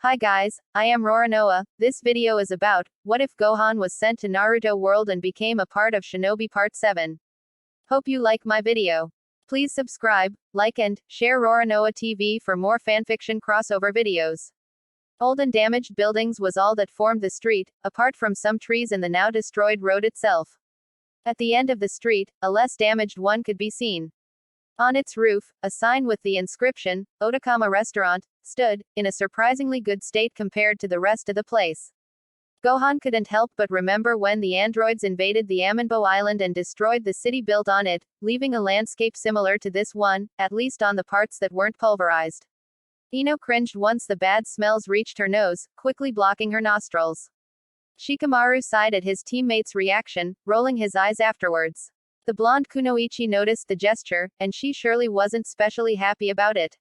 Hi guys, I am Roranoa. This video is about, what if Gohan was sent to Naruto World and became a part of Shinobi Part 7. Hope you like my video. Please subscribe, like and share Roranoa TV for more fanfiction crossover videos. Old and damaged buildings was all that formed the street, apart from some trees and the now destroyed road itself. At the end of the street, a less damaged one could be seen. On its roof, a sign with the inscription, Otakama Restaurant, stood, in a surprisingly good state compared to the rest of the place. Gohan couldn't help but remember when the androids invaded the Amenbo Island and destroyed the city built on it, leaving a landscape similar to this one, at least on the parts that weren't pulverized. Ino cringed once the bad smells reached her nose, quickly blocking her nostrils. Shikamaru sighed at his teammate's reaction, rolling his eyes afterwards. The blonde Kunoichi noticed the gesture, and she surely wasn't specially happy about it.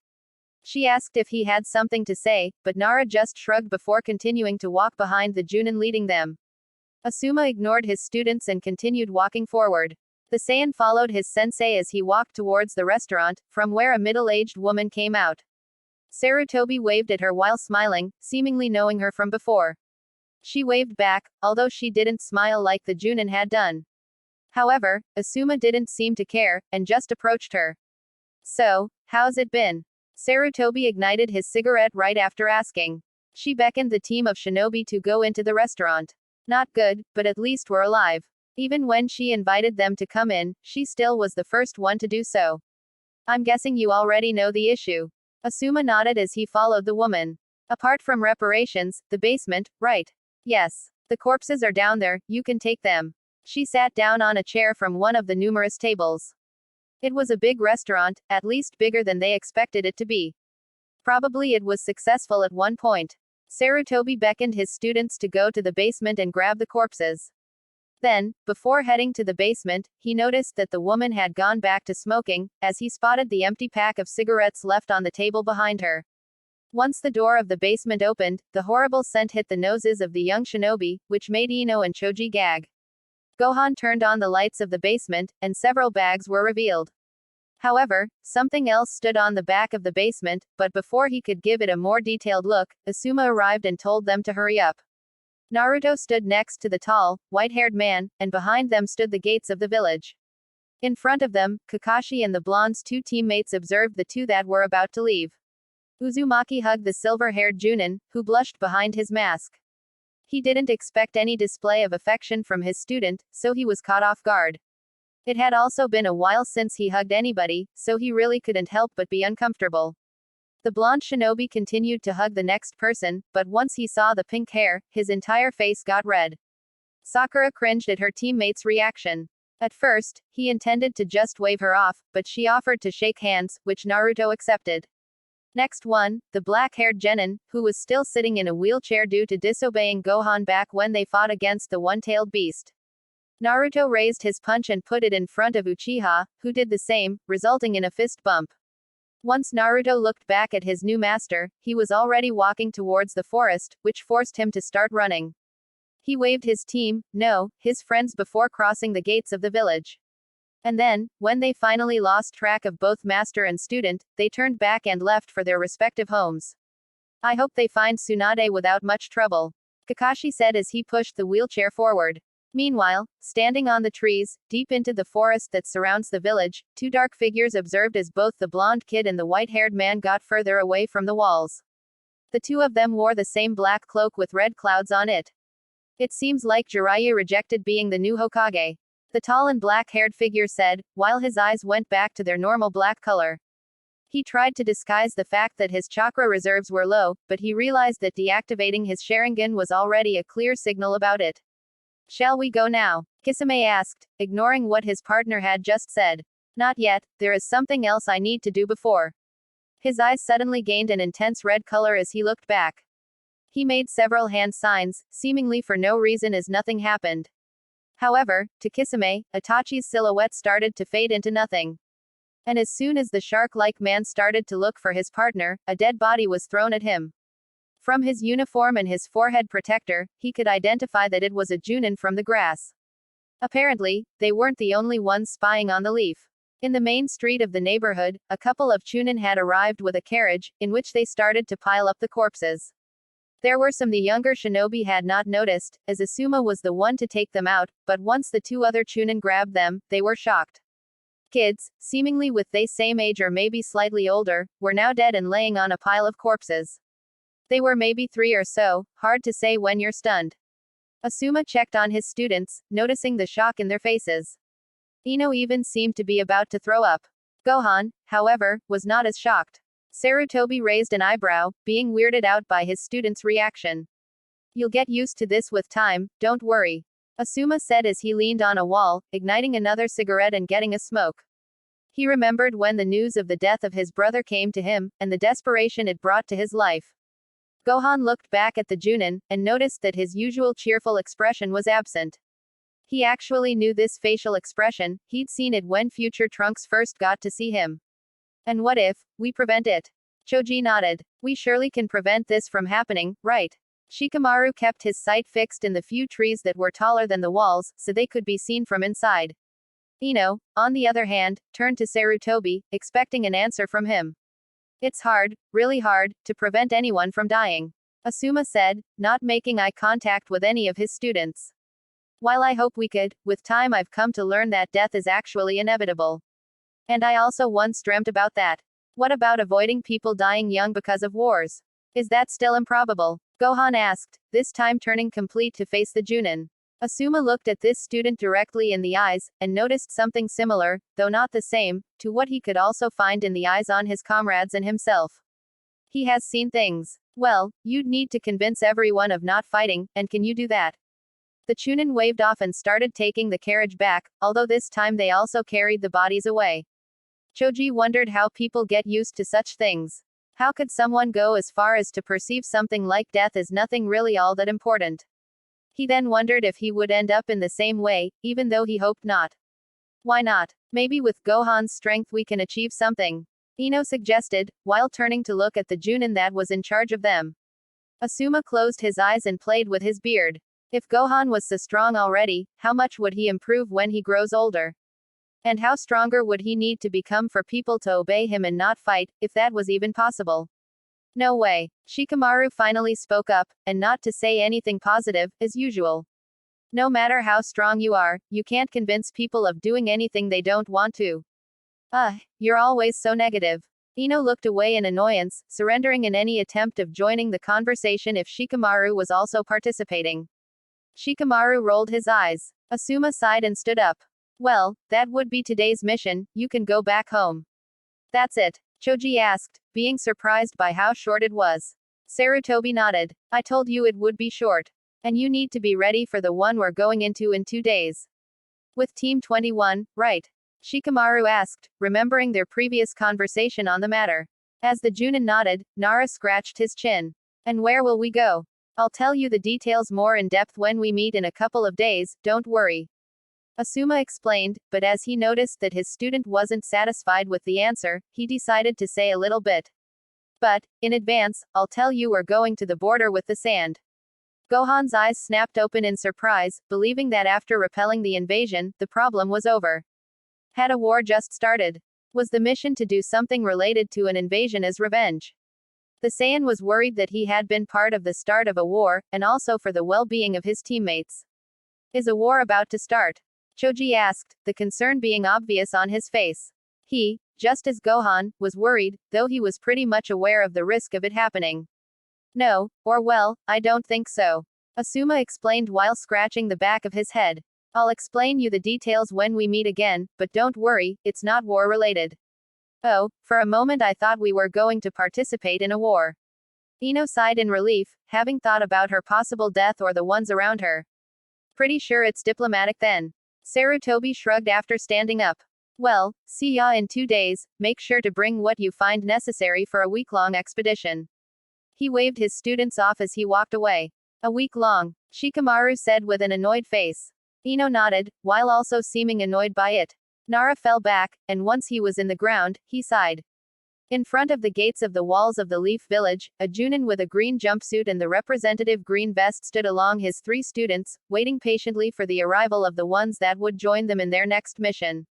She asked if he had something to say, but Nara just shrugged before continuing to walk behind the Junin leading them. Asuma ignored his students and continued walking forward. The Saiyan followed his sensei as he walked towards the restaurant, from where a middle-aged woman came out. Sarutobi waved at her while smiling, seemingly knowing her from before. She waved back, although she didn't smile like the Junin had done. However, Asuma didn't seem to care, and just approached her. "So, how's it been?" Sarutobi ignited his cigarette right after asking. She beckoned the team of shinobi to go into the restaurant. "Not good, but at least we're alive." Even when she invited them to come in, she still was the first one to do so. "I'm guessing you already know the issue." Asuma nodded as he followed the woman. "Apart from reparations, the basement, right?" "Yes. The corpses are down there, you can take them." She sat down on a chair from one of the numerous tables. It was a big restaurant, at least bigger than they expected it to be. Probably it was successful at one point. Sarutobi beckoned his students to go to the basement and grab the corpses. Then, before heading to the basement, he noticed that the woman had gone back to smoking, as he spotted the empty pack of cigarettes left on the table behind her. Once the door of the basement opened, the horrible scent hit the noses of the young shinobi, which made Ino and Choji gag. Gohan turned on the lights of the basement, and several bags were revealed. However, something else stood on the back of the basement, but before he could give it a more detailed look, Asuma arrived and told them to hurry up. Naruto stood next to the tall, white-haired man, and behind them stood the gates of the village. In front of them, Kakashi and the blonde's two teammates observed the two that were about to leave. Uzumaki hugged the silver-haired Junin, who blushed behind his mask. He didn't expect any display of affection from his student, so he was caught off guard. It had also been a while since he hugged anybody, so he really couldn't help but be uncomfortable. The blonde shinobi continued to hug the next person, but once he saw the pink hair, his entire face got red. Sakura cringed at her teammate's reaction. At first, he intended to just wave her off, but she offered to shake hands, which Naruto accepted. Next one, the black-haired genin, who was still sitting in a wheelchair due to disobeying Gohan back when they fought against the one-tailed beast. Naruto raised his punch and put it in front of Uchiha, who did the same, resulting in a fist bump. Once Naruto looked back at his new master, he was already walking towards the forest, which forced him to start running. He waved his team, no, his friends before crossing the gates of the village. And then, when they finally lost track of both master and student, they turned back and left for their respective homes. "I hope they find Tsunade without much trouble," Kakashi said as he pushed the wheelchair forward. Meanwhile, standing on the trees, deep into the forest that surrounds the village, two dark figures observed as both the blonde kid and the white-haired man got further away from the walls. The two of them wore the same black cloak with red clouds on it. "It seems like Jiraiya rejected being the new Hokage," the tall and black-haired figure said, while his eyes went back to their normal black color. He tried to disguise the fact that his chakra reserves were low, but he realized that deactivating his Sharingan was already a clear signal about it. "Shall we go now?" Kisame asked, ignoring what his partner had just said. "Not yet, there is something else I need to do before." His eyes suddenly gained an intense red color as he looked back. He made several hand signs, seemingly for no reason as nothing happened. However, to Kisame, Itachi's silhouette started to fade into nothing. And as soon as the shark-like man started to look for his partner, a dead body was thrown at him. From his uniform and his forehead protector, he could identify that it was a Junin from the grass. Apparently, they weren't the only ones spying on the leaf. In the main street of the neighborhood, a couple of Chunin had arrived with a carriage, in which they started to pile up the corpses. There were some the younger shinobi had not noticed, as Asuma was the one to take them out, but once the two other chunin grabbed them, they were shocked. Kids, seemingly with they same age or maybe slightly older, were now dead and laying on a pile of corpses. They were maybe 3 or so, hard to say when you're stunned. Asuma checked on his students, noticing the shock in their faces. Ino even seemed to be about to throw up. Gohan, however, was not as shocked. Sarutobi raised an eyebrow, being weirded out by his students' reaction. You'll get used to this with time, don't worry. Asuma said as he leaned on a wall, igniting another cigarette and getting a smoke. He remembered when the news of the death of his brother came to him, and the desperation it brought to his life. Gohan looked back at the Junin, and noticed that his usual cheerful expression was absent. He actually knew this facial expression, he'd seen it when future Trunks first got to see him. And what if we prevent it? Choji nodded. We surely can prevent this from happening, right? Shikamaru kept his sight fixed in the few trees that were taller than the walls, so they could be seen from inside. Ino, on the other hand, turned to Sarutobi, expecting an answer from him. It's hard, really hard, to prevent anyone from dying. Asuma said, not making eye contact with any of his students. While I hope we could, with time I've come to learn that death is actually inevitable. And I also once dreamt about that. What about avoiding people dying young because of wars? Is that still improbable? Gohan asked, this time turning complete to face the Junin. Asuma looked at this student directly in the eyes, and noticed something similar, though not the same, to what he could also find in the eyes on his comrades and himself. He has seen things. Well, you'd need to convince everyone of not fighting, and can you do that? The Chunin waved off and started taking the carriage back, although this time they also carried the bodies away. Choji wondered how people get used to such things. How could someone go as far as to perceive something like death as nothing really all that important? He then wondered if he would end up in the same way, even though he hoped not. Why not? Maybe with Gohan's strength we can achieve something. Ino suggested, while turning to look at the Junin that was in charge of them. Asuma closed his eyes and played with his beard. If Gohan was so strong already, how much would he improve when he grows older? And how stronger would he need to become for people to obey him and not fight, if that was even possible? No way. Shikamaru finally spoke up, and not to say anything positive, as usual. No matter how strong you are, you can't convince people of doing anything they don't want to. You're always so negative. Ino looked away in annoyance, surrendering in any attempt of joining the conversation if Shikamaru was also participating. Shikamaru rolled his eyes. Asuma sighed and stood up. Well, that would be today's mission, you can go back home. That's it? Choji asked, being surprised by how short it was. Sarutobi nodded. I told you it would be short. And you need to be ready for the one we're going into in 2 days. With Team 21, right? Shikamaru asked, remembering their previous conversation on the matter. As the Junin nodded, Nara scratched his chin. And where will we go? I'll tell you the details more in depth when we meet in a couple of days, don't worry. Asuma explained, but as he noticed that his student wasn't satisfied with the answer, he decided to say a little bit. But, in advance, I'll tell you we're going to the border with the sand. Gohan's eyes snapped open in surprise, believing that after repelling the invasion, the problem was over. Had a war just started? Was the mission to do something related to an invasion as revenge? The Saiyan was worried that he had been part of the start of a war, and also for the well-being of his teammates. Is a war about to start? Choji asked, the concern being obvious on his face. He, just as Gohan, was worried, though he was pretty much aware of the risk of it happening. No, or well, I don't think so. Asuma explained while scratching the back of his head. I'll explain you the details when we meet again, but don't worry, it's not war-related. Oh, for a moment I thought we were going to participate in a war. Ino sighed in relief, having thought about her possible death or the ones around her. Pretty sure it's diplomatic then. Sarutobi shrugged after standing up. Well, see ya in 2 days, make sure to bring what you find necessary for a week-long expedition. He waved his students off as he walked away. A week long, Shikamaru said with an annoyed face. Ino nodded, while also seeming annoyed by it. Nara fell back, and once he was in the ground, he sighed. In front of the gates of the walls of the Leaf Village, a Junin with a green jumpsuit and the representative green vest stood along his 3 students, waiting patiently for the arrival of the ones that would join them in their next mission.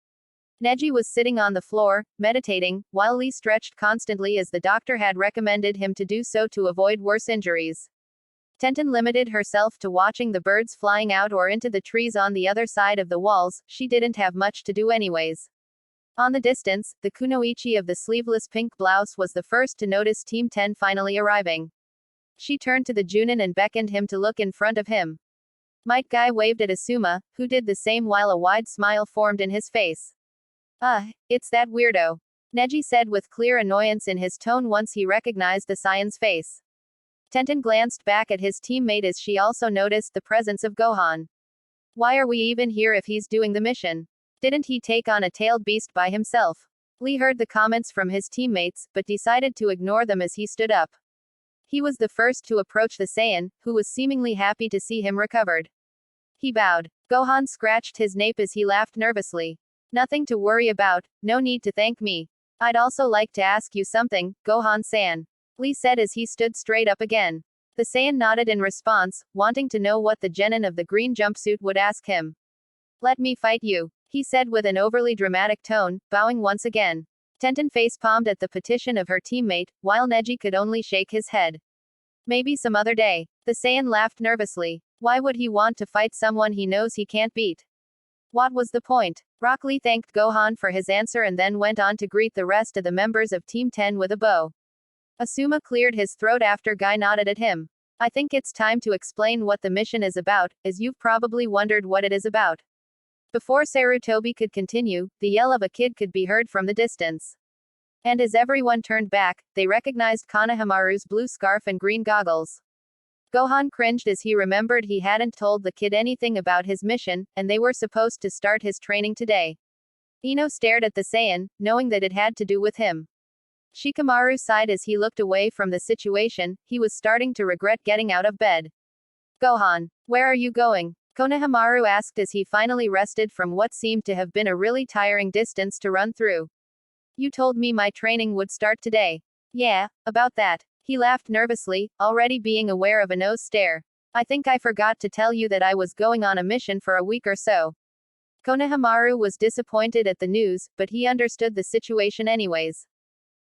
Neji was sitting on the floor, meditating, while Lee stretched constantly as the doctor had recommended him to do so to avoid worse injuries. Tenten limited herself to watching the birds flying out or into the trees on the other side of the walls, she didn't have much to do anyways. On the distance, the kunoichi of the sleeveless pink blouse was the first to notice Team 10 finally arriving. She turned to the Junin and beckoned him to look in front of him. Might Guy waved at Asuma, who did the same while a wide smile formed in his face. It's that weirdo. Neji said with clear annoyance in his tone once he recognized the Saiyan's face. Tenten glanced back at his teammate as she also noticed the presence of Gohan. Why are we even here if he's doing the mission? Didn't he take on a tailed beast by himself? Lee heard the comments from his teammates, but decided to ignore them as he stood up. He was the first to approach the Saiyan, who was seemingly happy to see him recovered. He bowed. Gohan scratched his nape as he laughed nervously. Nothing to worry about, no need to thank me. I'd also like to ask you something, Gohan-san. Lee said as he stood straight up again. The Saiyan nodded in response, wanting to know what the genin of the green jumpsuit would ask him. Let me fight you, he said with an overly dramatic tone, bowing once again. Tenten face-palmed at the petition of her teammate, while Neji could only shake his head. Maybe some other day. The Saiyan laughed nervously. Why would he want to fight someone he knows he can't beat? What was the point? Rock Lee thanked Gohan for his answer and then went on to greet the rest of the members of Team 10 with a bow. Asuma cleared his throat after Guy nodded at him. I think it's time to explain what the mission is about, as you've probably wondered what it is about. Before Sarutobi could continue, the yell of a kid could be heard from the distance. And as everyone turned back, they recognized Konohamaru's blue scarf and green goggles. Gohan cringed as he remembered he hadn't told the kid anything about his mission, and they were supposed to start his training today. Ino stared at the Saiyan, knowing that it had to do with him. Shikamaru sighed as he looked away from the situation, he was starting to regret getting out of bed. Gohan, where are you going? Konohamaru asked as he finally rested from what seemed to have been a really tiring distance to run through. You told me my training would start today. Yeah, about that. He laughed nervously, already being aware of Ino's stare. I think I forgot to tell you that I was going on a mission for a week or so. Konohamaru was disappointed at the news, but he understood the situation anyways.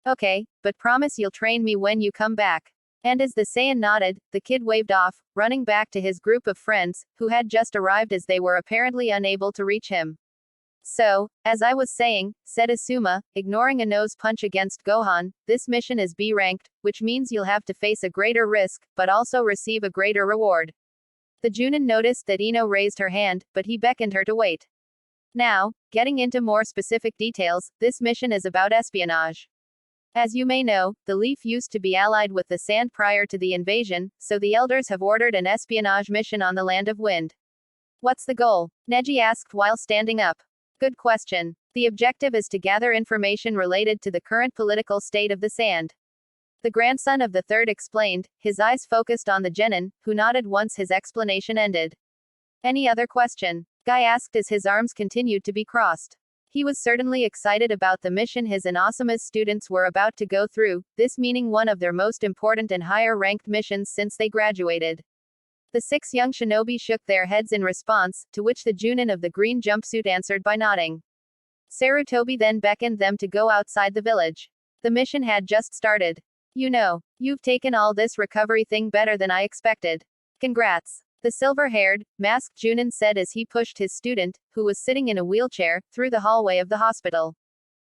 Okay, but promise you'll train me when you come back. And as the Saiyan nodded, the kid waved off, running back to his group of friends, who had just arrived as they were apparently unable to reach him. So, as I was saying, said Asuma, ignoring Ino's punch against Gohan, this mission is B-ranked, which means you'll have to face a greater risk, but also receive a greater reward. The Junin noticed that Ino raised her hand, but he beckoned her to wait. Now, getting into more specific details, this mission is about espionage. As you may know, the Leaf used to be allied with the Sand prior to the invasion, so the Elders have ordered an espionage mission on the Land of Wind. What's the goal? Neji asked while standing up. Good question. The objective is to gather information related to the current political state of the Sand. The grandson of the third explained, his eyes focused on the genin, who nodded once his explanation ended. Any other question? Guy asked as his arms continued to be crossed. He was certainly excited about the mission his and Asuma's students were about to go through, this meaning one of their most important and higher-ranked missions since they graduated. The 6 young shinobi shook their heads in response, to which the Junin of the green jumpsuit answered by nodding. Sarutobi then beckoned them to go outside the village. The mission had just started. You know, you've taken all this recovery thing better than I expected. Congrats. The silver-haired, masked Junin said as he pushed his student, who was sitting in a wheelchair, through the hallway of the hospital.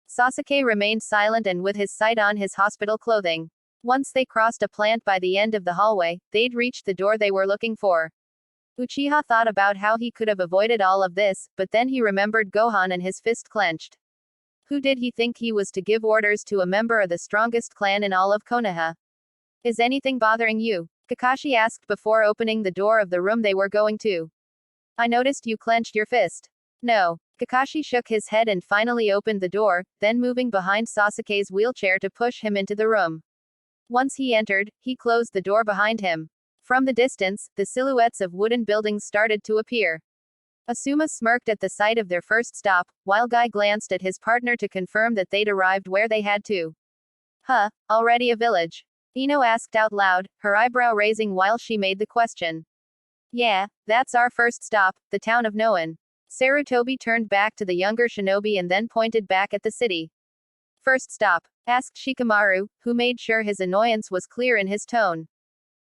Sasuke remained silent and with his sight on his hospital clothing. Once they crossed a plant by the end of the hallway, they'd reached the door they were looking for. Uchiha thought about how he could have avoided all of this, but then he remembered Gohan and his fist clenched. Who did he think he was to give orders to a member of the strongest clan in all of Konoha? Is anything bothering you? Kakashi asked before opening the door of the room they were going to. I noticed you clenched your fist. No. Kakashi shook his head and finally opened the door, then moving behind Sasuke's wheelchair to push him into the room. Once he entered, he closed the door behind him. From the distance, the silhouettes of wooden buildings started to appear. Asuma smirked at the sight of their first stop, while Guy glanced at his partner to confirm that they'd arrived where they had to. Huh, already a village? Ino asked out loud, her eyebrow raising while she made the question. Yeah, that's our first stop, the town of Noan. Sarutobi turned back to the younger shinobi and then pointed back at the city. First stop? Asked Shikamaru, who made sure his annoyance was clear in his tone.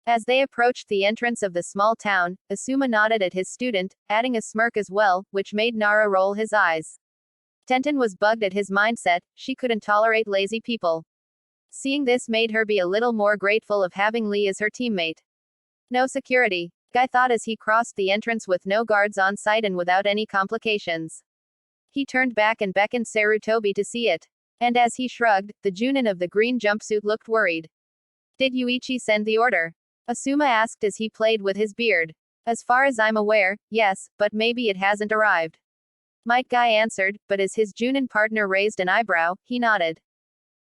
As they approached the entrance of the small town, Asuma nodded at his student, adding a smirk as well, which made Nara roll his eyes. Tenten was bugged at his mindset, she couldn't tolerate lazy people. Seeing this made her be a little more grateful of having Lee as her teammate. No security, Guy thought as he crossed the entrance with no guards on site and without any complications. He turned back and beckoned Sarutobi to see it. And as he shrugged, the Junin of the green jumpsuit looked worried. Did Yuichi send the order? Asuma asked as he played with his beard. As far as I'm aware, yes, but maybe it hasn't arrived. Might Guy answered, but as his Junin partner raised an eyebrow, he nodded.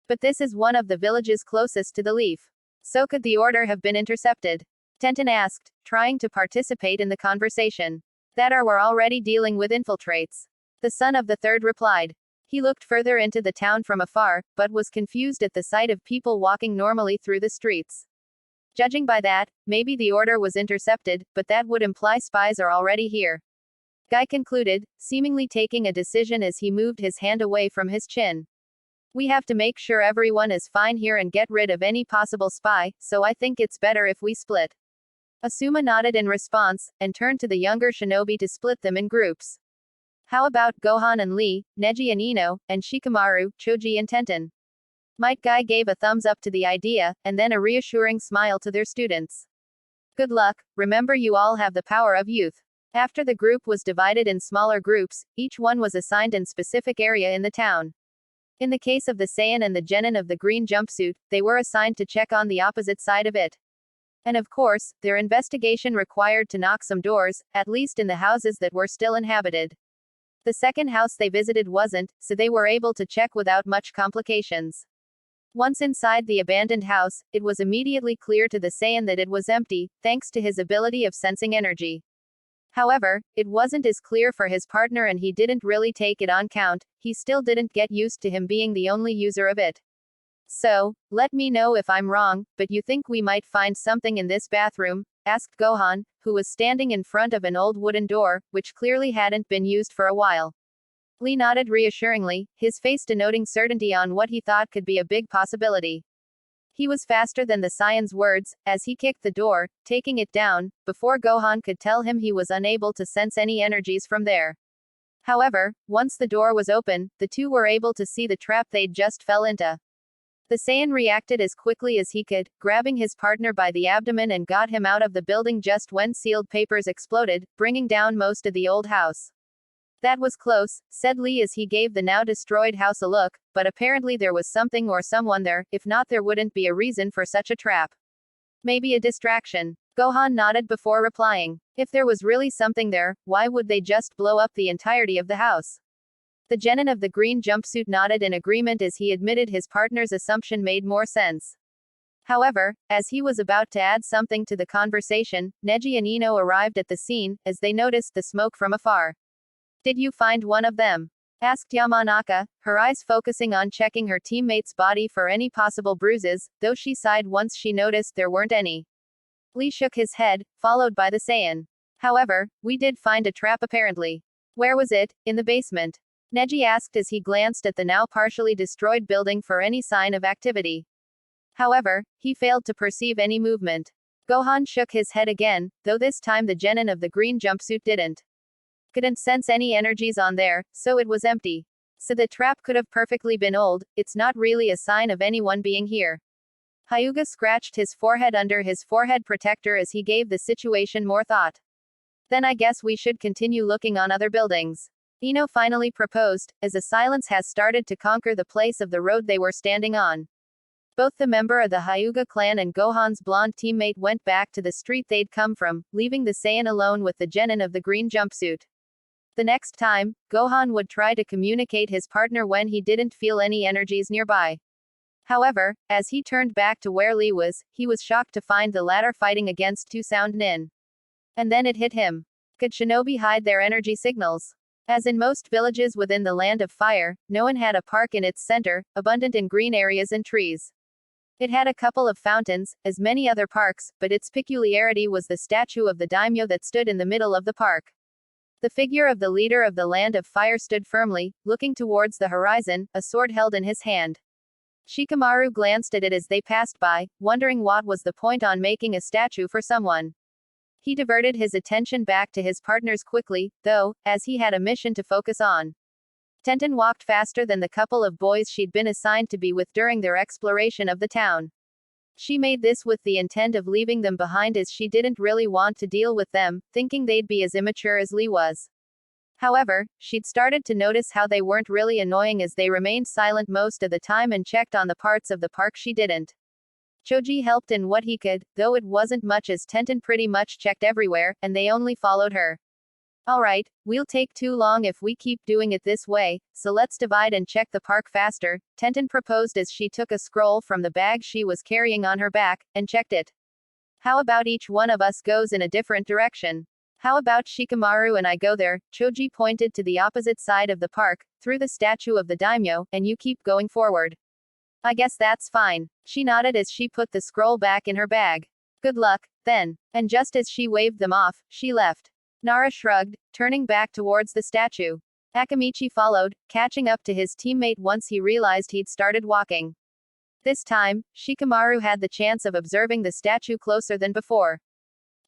But this is one of the villages closest to the leaf. So could the order have been intercepted? Tenten asked, trying to participate in the conversation. That or we're already dealing with infiltrates. The son of the third replied. He looked further into the town from afar, but was confused at the sight of people walking normally through the streets. Judging by that, maybe the order was intercepted, but that would imply spies are already here. Guy concluded, seemingly taking a decision as he moved his hand away from his chin. We have to make sure everyone is fine here and get rid of any possible spy, so I think it's better if we split. Asuma nodded in response, and turned to the younger shinobi to split them in groups. How about Gohan and Lee, Neji and Ino, and Shikamaru, Choji and Tenten? Might Guy gave a thumbs up to the idea, and then a reassuring smile to their students. Good luck, remember you all have the power of youth. After the group was divided in smaller groups, each one was assigned in specific area in the town. In the case of the Saiyan and the Genin of the green jumpsuit, they were assigned to check on the opposite side of it. And of course, their investigation required to knock some doors, at least in the houses that were still inhabited. The second house they visited wasn't, so they were able to check without much complications. Once inside the abandoned house, it was immediately clear to the Saiyan that it was empty, thanks to his ability of sensing energy. However, it wasn't as clear for his partner and he didn't really take it on count, he still didn't get used to him being the only user of it. So, let me know if I'm wrong, but you think we might find something in this bathroom? Asked Gohan, who was standing in front of an old wooden door, which clearly hadn't been used for a while. Lee nodded reassuringly, his face denoting certainty on what he thought could be a big possibility. He was faster than the Saiyan's words, as he kicked the door, taking it down, before Gohan could tell him he was unable to sense any energies from there. However, once the door was open, the two were able to see the trap they'd just fell into. The Saiyan reacted as quickly as he could, grabbing his partner by the abdomen and got him out of the building just when sealed papers exploded, bringing down most of the old house. That was close, said Lee as he gave the now destroyed house a look, but apparently there was something or someone there, if not there wouldn't be a reason for such a trap. Maybe a distraction. Gohan nodded before replying. If there was really something there, why would they just blow up the entirety of the house? The Genin of the green jumpsuit nodded in agreement as he admitted his partner's assumption made more sense. However, as he was about to add something to the conversation, Neji and Ino arrived at the scene, as they noticed the smoke from afar. Did you find one of them? Asked Yamanaka, her eyes focusing on checking her teammate's body for any possible bruises, though she sighed once she noticed there weren't any. Lee shook his head, followed by the Saiyan. However, we did find a trap apparently. Where was it? In the basement. Neji asked as he glanced at the now partially destroyed building for any sign of activity. However, he failed to perceive any movement. Gohan shook his head again, though this time the Genin of the green jumpsuit didn't. Couldn't sense any energies on there, so it was empty. So the trap could have perfectly been old, it's not really a sign of anyone being here. Hyuga scratched his forehead under his forehead protector as he gave the situation more thought. Then I guess we should continue looking on other buildings. Ino finally proposed, as a silence has started to conquer the place of the road they were standing on. Both the member of the Hyuga clan and Gohan's blonde teammate went back to the street they'd come from, leaving the Saiyan alone with the Genin of the green jumpsuit. The next time, Gohan would try to communicate his partner when he didn't feel any energies nearby. However, as he turned back to where Lee was, he was shocked to find the latter fighting against two sound nin. And then it hit him. Could shinobi hide their energy signals? As in most villages within the Land of Fire, no one had a park in its center, abundant in green areas and trees. It had a couple of fountains, as many other parks, but its peculiarity was the statue of the daimyo that stood in the middle of the park. The figure of the leader of the Land of Fire stood firmly, looking towards the horizon, a sword held in his hand. Shikamaru glanced at it as they passed by, wondering what was the point on making a statue for someone. He diverted his attention back to his partners quickly, though, as he had a mission to focus on. Tenten walked faster than the couple of boys she'd been assigned to be with during their exploration of the town. She made this with the intent of leaving them behind as she didn't really want to deal with them, thinking they'd be as immature as Lee was. However, she'd started to notice how they weren't really annoying as they remained silent most of the time and checked on the parts of the park she didn't. Choji helped in what he could, though it wasn't much as Tenten pretty much checked everywhere, and they only followed her. Alright, we'll take too long if we keep doing it this way, so let's divide and check the park faster, Tenten proposed as she took a scroll from the bag she was carrying on her back, and checked it. How about each one of us goes in a different direction? How about Shikamaru and I go there? Choji pointed to the opposite side of the park, through the statue of the daimyo, and you keep going forward. I guess that's fine. She nodded as she put the scroll back in her bag. Good luck, then. And just as she waved them off, she left. Nara shrugged, turning back towards the statue. Akamichi followed, catching up to his teammate once he realized he'd started walking. This time, Shikamaru had the chance of observing the statue closer than before.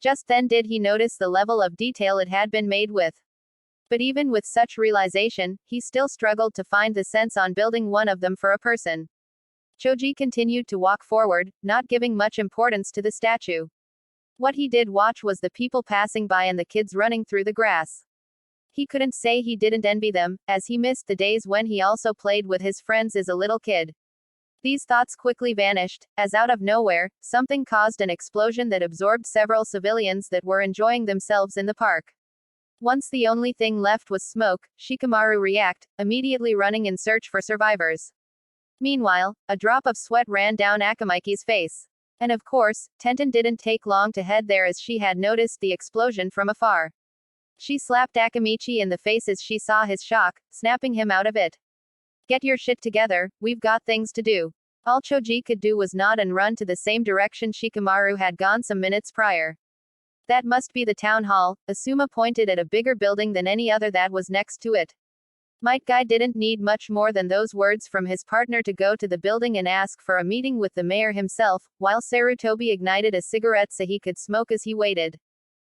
Just then did he notice the level of detail it had been made with. But even with such realization, he still struggled to find the sense on building one of them for a person. Choji continued to walk forward, not giving much importance to the statue. What he did watch was the people passing by and the kids running through the grass. He couldn't say he didn't envy them, as he missed the days when he also played with his friends as a little kid. These thoughts quickly vanished, as out of nowhere, something caused an explosion that absorbed several civilians that were enjoying themselves in the park. Once the only thing left was smoke, Shikamaru reacted, immediately running in search for survivors. Meanwhile, a drop of sweat ran down Akamichi's face. And of course, Tenten didn't take long to head there as she had noticed the explosion from afar. She slapped Akamichi in the face as she saw his shock, snapping him out of it. Get your shit together, we've got things to do. All Choji could do was nod and run to the same direction Shikamaru had gone some minutes prior. That must be the town hall, Asuma pointed at a bigger building than any other that was next to it. Might Guy didn't need much more than those words from his partner to go to the building and ask for a meeting with the mayor himself, while Sarutobi ignited a cigarette so he could smoke as he waited.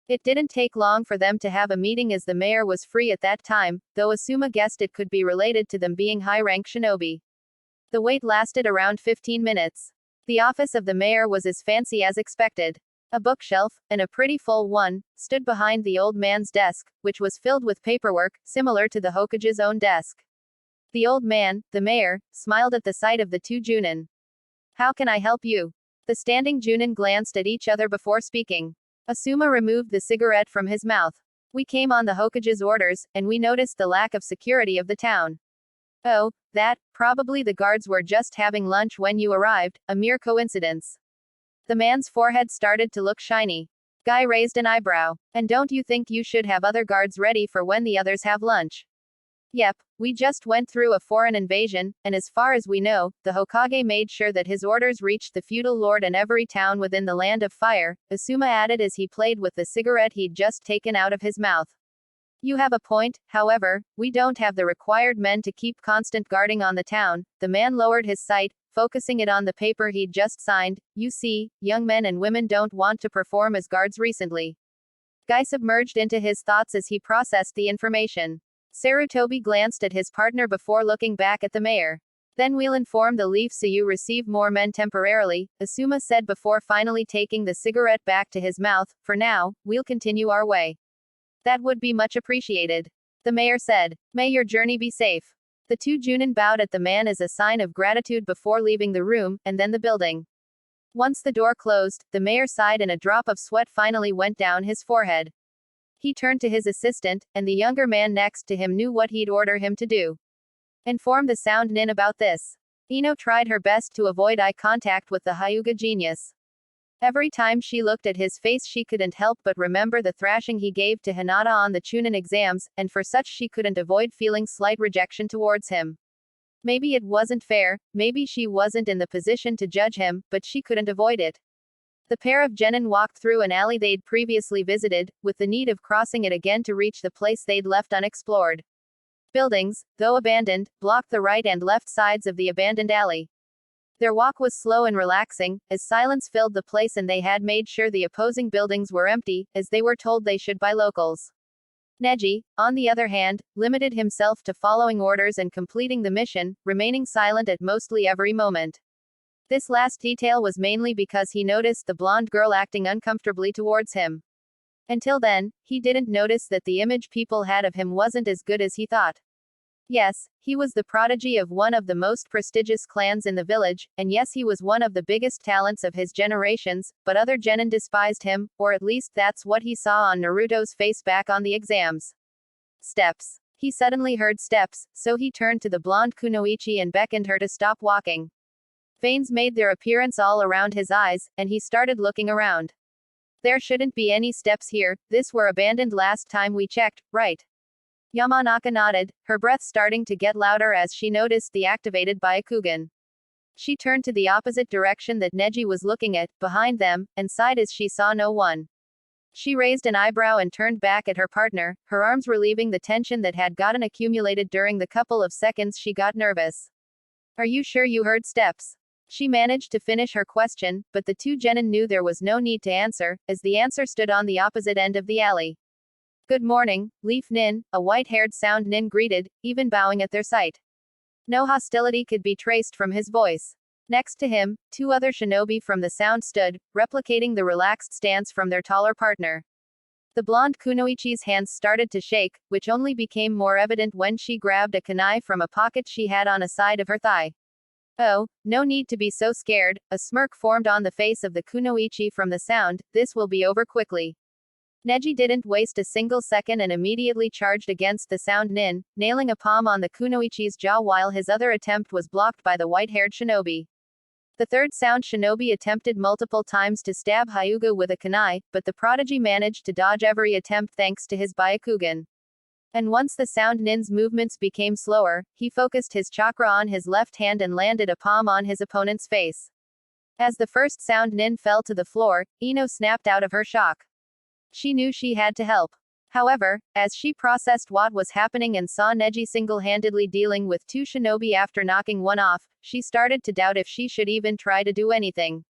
It didn't take long for them to have a meeting as the mayor was free at that time, though Asuma guessed it could be related to them being high-rank shinobi. The wait lasted around 15 minutes. The office of the mayor was as fancy as expected. A bookshelf, and a pretty full one, stood behind the old man's desk, which was filled with paperwork, similar to the Hokage's own desk. The old man, the mayor, smiled at the sight of the two Junin. How can I help you? The standing Junin glanced at each other before speaking. Asuma removed the cigarette from his mouth. We came on the Hokage's orders, and we noticed the lack of security of the town. Oh, that, probably the guards were just having lunch when you arrived, a mere coincidence. The man's forehead started to look shiny. Guy raised an eyebrow. And don't you think you should have other guards ready for when the others have lunch? Yep, we just went through a foreign invasion, and as far as we know, the Hokage made sure that his orders reached the feudal lord and every town within the Land of Fire, Asuma added as he played with the cigarette he'd just taken out of his mouth. You have a point, however, we don't have the required men to keep constant guarding on the town. The man lowered his sight, focusing it on the paper he'd just signed. You see, young men and women don't want to perform as guards recently. Guy submerged into his thoughts as he processed the information. Sarutobi glanced at his partner before looking back at the mayor. Then we'll inform the Leaf so you receive more men temporarily, Asuma said before finally taking the cigarette back to his mouth. For now, we'll continue our way. That would be much appreciated. The mayor said. May your journey be safe. The two Junin bowed at the man as a sign of gratitude before leaving the room, and then the building. Once the door closed, the mayor sighed and a drop of sweat finally went down his forehead. He turned to his assistant, and the younger man next to him knew what he'd order him to do. Inform the Sound Nin about this. Ino tried her best to avoid eye contact with the Hyuga genius. Every time she looked at his face she couldn't help but remember the thrashing he gave to Hinata on the Chunin exams, and for such she couldn't avoid feeling slight rejection towards him. Maybe it wasn't fair, maybe she wasn't in the position to judge him, but she couldn't avoid it. The pair of genin walked through an alley they'd previously visited, with the need of crossing it again to reach the place they'd left unexplored. Buildings, though abandoned, blocked the right and left sides of the abandoned alley. Their walk was slow and relaxing, as silence filled the place and they had made sure the opposing buildings were empty, as they were told they should by locals. Neji, on the other hand, limited himself to following orders and completing the mission, remaining silent at mostly every moment. This last detail was mainly because he noticed the blonde girl acting uncomfortably towards him. Until then, he didn't notice that the image people had of him wasn't as good as he thought. Yes, he was the prodigy of one of the most prestigious clans in the village, and yes, he was one of the biggest talents of his generations, but other genin despised him, or at least that's what he saw on Naruto's face back on the exams. Steps. He suddenly heard steps, so he turned to the blonde kunoichi and beckoned her to stop walking. Veins made their appearance all around his eyes, and he started looking around. There shouldn't be any steps here, this were abandoned last time we checked, right? Yamanaka nodded, her breath starting to get louder as she noticed the activated Byakugan. She turned to the opposite direction that Neji was looking at, behind them, and sighed as she saw no one. She raised an eyebrow and turned back at her partner, her arms relieving the tension that had gotten accumulated during the couple of seconds she got nervous. Are you sure you heard steps? She managed to finish her question, but the two genin knew there was no need to answer, as the answer stood on the opposite end of the alley. Good morning, Leaf Nin, a white-haired sound nin greeted, even bowing at their sight. No hostility could be traced from his voice. Next to him, two other shinobi from the sound stood, replicating the relaxed stance from their taller partner. The blonde kunoichi's hands started to shake, which only became more evident when she grabbed a kunai from a pocket she had on a side of her thigh. Oh, no need to be so scared, a smirk formed on the face of the kunoichi from the sound, this will be over quickly. Neji didn't waste a single second and immediately charged against the sound nin, nailing a palm on the kunoichi's jaw while his other attempt was blocked by the white-haired shinobi. The third sound shinobi attempted multiple times to stab Hyuga with a kunai, but the prodigy managed to dodge every attempt thanks to his Byakugan. And once the sound nin's movements became slower, he focused his chakra on his left hand and landed a palm on his opponent's face. As the first sound nin fell to the floor, Ino snapped out of her shock. She knew she had to help. However, as she processed what was happening and saw Neji single-handedly dealing with two shinobi after knocking one off, she started to doubt if she should even try to do anything.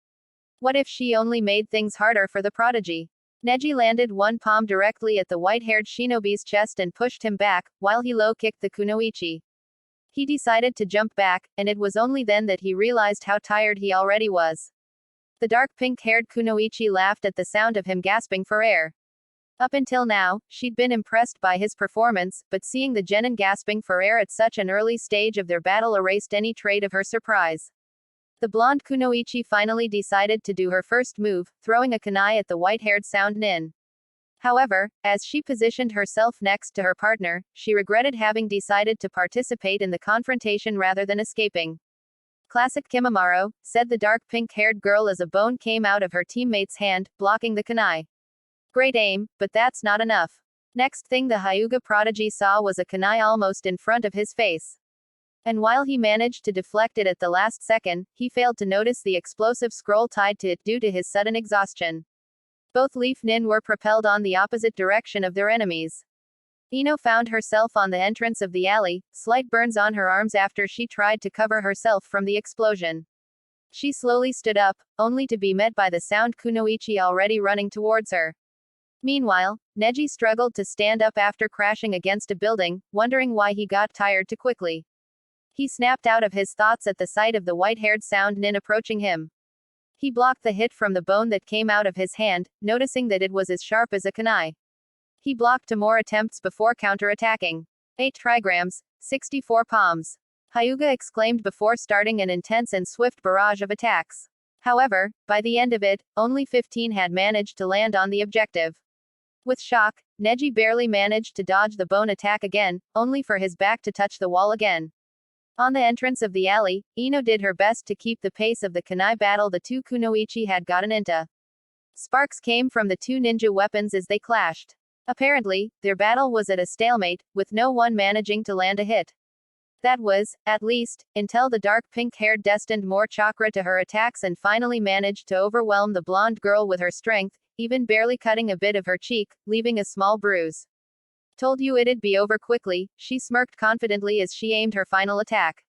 What if she only made things harder for the prodigy? Neji landed one palm directly at the white-haired shinobi's chest and pushed him back, while he low-kicked the kunoichi. He decided to jump back, and it was only then that he realized how tired he already was. The dark pink-haired kunoichi laughed at the sound of him gasping for air. Up until now, she'd been impressed by his performance, but seeing the genin gasping for air at such an early stage of their battle erased any trait of her surprise. The blonde kunoichi finally decided to do her first move, throwing a kunai at the white-haired sound nin. However, as she positioned herself next to her partner, she regretted having decided to participate in the confrontation rather than escaping. Classic Kimimaro, said the dark pink-haired girl as a bone came out of her teammate's hand, blocking the kunai. Great aim, but that's not enough. Next thing the Hyuga prodigy saw was a kunai almost in front of his face. And while he managed to deflect it at the last second, he failed to notice the explosive scroll tied to it due to his sudden exhaustion. Both Leaf Nin were propelled on the opposite direction of their enemies. Ino found herself on the entrance of the alley, slight burns on her arms after she tried to cover herself from the explosion. She slowly stood up, only to be met by the sound kunoichi already running towards her. Meanwhile, Neji struggled to stand up after crashing against a building, wondering why he got tired too quickly. He snapped out of his thoughts at the sight of the white-haired sound nin approaching him. He blocked the hit from the bone that came out of his hand, noticing that it was as sharp as a kunai. He blocked 2 more attempts before counter-attacking. 8 trigrams, 64 palms. Hyuga exclaimed before starting an intense and swift barrage of attacks. However, by the end of it, only 15 had managed to land on the objective. With shock, Neji barely managed to dodge the bone attack again, only for his back to touch the wall again. On the entrance of the alley, Ino did her best to keep the pace of the kunai battle the two kunoichi had gotten into. Sparks came from the two ninja weapons as they clashed. Apparently, their battle was at a stalemate, with no one managing to land a hit. That was, at least, until the dark pink-haired destined more chakra to her attacks and finally managed to overwhelm the blonde girl with her strength, even barely cutting a bit of her cheek, leaving a small bruise. Told you it'd be over quickly, she smirked confidently as she aimed her final attack.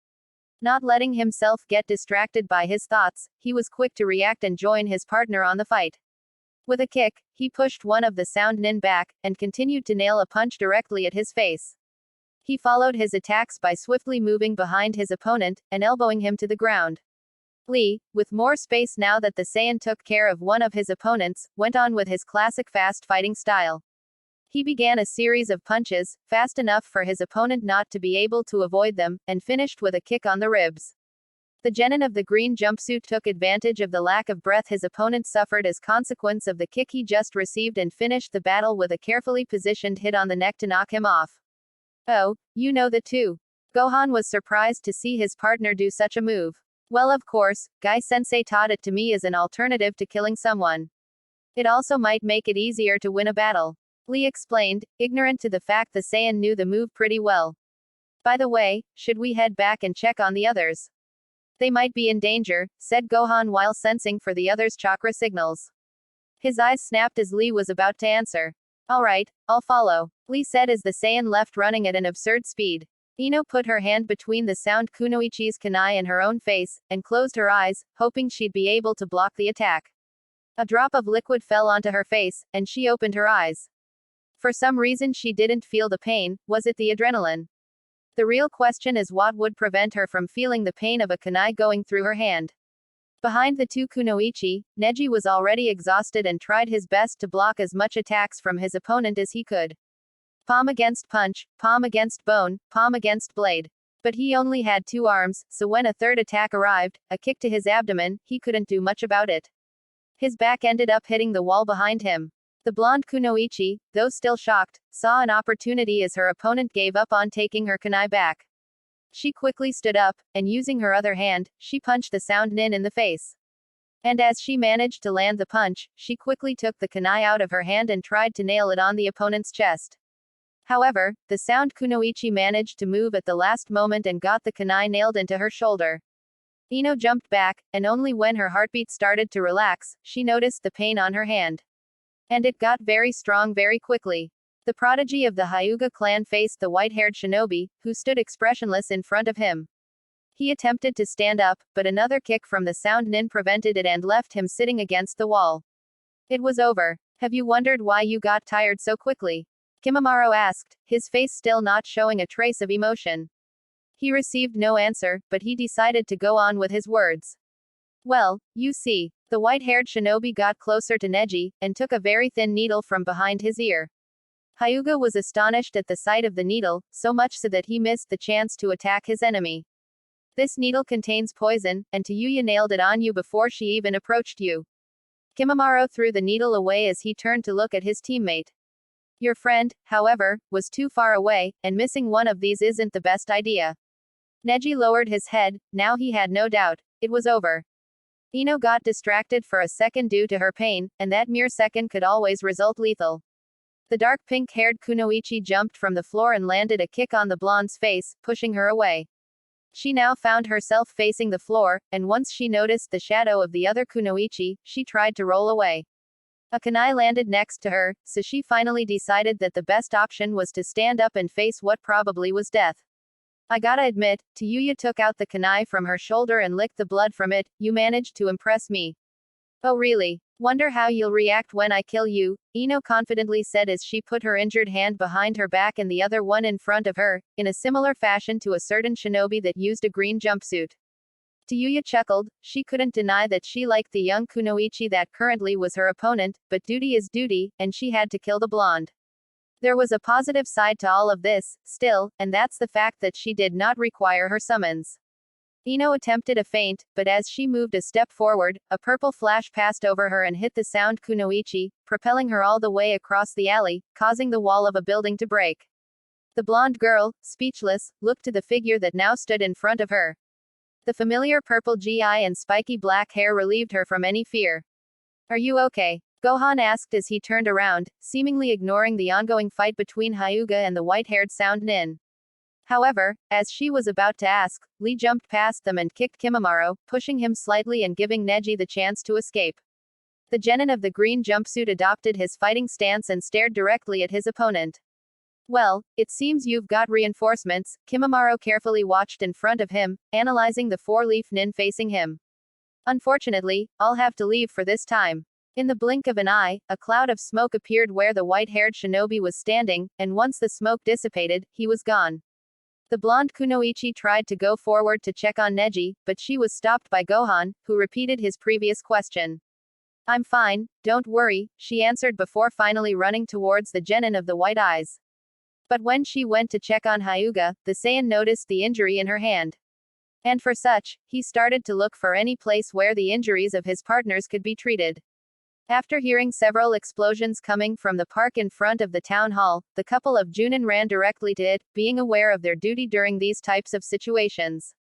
Not letting himself get distracted by his thoughts, he was quick to react and join his partner on the fight. With a kick, he pushed one of the sound nin back, and continued to nail a punch directly at his face. He followed his attacks by swiftly moving behind his opponent, and elbowing him to the ground. Lee, with more space now that the Saiyan took care of one of his opponents, went on with his classic fast fighting style. He began a series of punches, fast enough for his opponent not to be able to avoid them, and finished with a kick on the ribs. The genin of the green jumpsuit took advantage of the lack of breath his opponent suffered as consequence of the kick he just received and finished the battle with a carefully positioned hit on the neck to knock him off. Oh, you know the two. Gohan was surprised to see his partner do such a move. Well, of course, Guy-sensei taught it to me as an alternative to killing someone. It also might make it easier to win a battle. Lee explained, ignorant to the fact the Saiyan knew the move pretty well. By the way, should we head back and check on the others? They might be in danger, said Gohan while sensing for the others' chakra signals. His eyes snapped as Lee was about to answer. Alright, I'll follow, Lee said as the Saiyan left running at an absurd speed. Ino put her hand between the sound kunoichi's kunai and her own face, and closed her eyes, hoping she'd be able to block the attack. A drop of liquid fell onto her face, and she opened her eyes. For some reason she didn't feel the pain. Was it the adrenaline? The real question is what would prevent her from feeling the pain of a kunai going through her hand. Behind the two kunoichi, Neji was already exhausted and tried his best to block as much attacks from his opponent as he could. Palm against punch, palm against bone, palm against blade. But he only had two arms, so when a third attack arrived, a kick to his abdomen, he couldn't do much about it. His back ended up hitting the wall behind him. The blonde kunoichi, though still shocked, saw an opportunity as her opponent gave up on taking her kunai back. She quickly stood up, and using her other hand, she punched the sound nin in the face. And as she managed to land the punch, she quickly took the kunai out of her hand and tried to nail it on the opponent's chest. However, the sound kunoichi managed to move at the last moment and got the kunai nailed into her shoulder. Ino jumped back, and only when her heartbeat started to relax, she noticed the pain on her hand. And it got very strong very quickly. The prodigy of the Hyuga clan faced the white-haired shinobi, who stood expressionless in front of him. He attempted to stand up, but another kick from the sound nin prevented it and left him sitting against the wall. It was over. Have you wondered why you got tired so quickly? Kimimaro asked, his face still not showing a trace of emotion. He received no answer, but he decided to go on with his words. Well, you see. The white-haired shinobi got closer to Neji, and took a very thin needle from behind his ear. Hyuga was astonished at the sight of the needle, so much so that he missed the chance to attack his enemy. This needle contains poison, and Tayuya nailed it on you before she even approached you. Kimimaro threw the needle away as he turned to look at his teammate. Your friend, however, was too far away, and missing one of these isn't the best idea. Neji lowered his head. Now he had no doubt. It was over. Ino got distracted for a second due to her pain, and that mere second could always result lethal. The dark pink-haired kunoichi jumped from the floor and landed a kick on the blonde's face, pushing her away. She now found herself facing the floor, and once she noticed the shadow of the other kunoichi, she tried to roll away. A kunai landed next to her, so she finally decided that the best option was to stand up and face what probably was death. I gotta admit, Tayuya took out the kunai from her shoulder and licked the blood from it. You managed to impress me. Oh really? Wonder how you'll react when I kill you, Ino confidently said as she put her injured hand behind her back and the other one in front of her, in a similar fashion to a certain shinobi that used a green jumpsuit. Tayuya chuckled. She couldn't deny that she liked the young kunoichi that currently was her opponent, but duty is duty, and she had to kill the blonde. There was a positive side to all of this, still, and that's the fact that she did not require her summons. Ino attempted a feint, but as she moved a step forward, a purple flash passed over her and hit the sound kunoichi, propelling her all the way across the alley, causing the wall of a building to break. The blonde girl, speechless, looked to the figure that now stood in front of her. The familiar purple GI and spiky black hair relieved her from any fear. Are you okay? Gohan asked as he turned around, seemingly ignoring the ongoing fight between Hyuga and the white-haired sound nin. However, as she was about to ask, Lee jumped past them and kicked Kimimaro, pushing him slightly and giving Neji the chance to escape. The genin of the green jumpsuit adopted his fighting stance and stared directly at his opponent. Well, it seems you've got reinforcements. Kimimaro carefully watched in front of him, analyzing the four-leaf nin facing him. Unfortunately, I'll have to leave for this time. In the blink of an eye, a cloud of smoke appeared where the white-haired shinobi was standing, and once the smoke dissipated, he was gone. The blonde kunoichi tried to go forward to check on Neji, but she was stopped by Gohan, who repeated his previous question. I'm fine, don't worry, she answered before finally running towards the genin of the white eyes. But when she went to check on Hyuga, the Saiyan noticed the injury in her hand. And for such, he started to look for any place where the injuries of his partners could be treated. After hearing several explosions coming from the park in front of the town hall, the couple of Junin ran directly to it, being aware of their duty during these types of situations.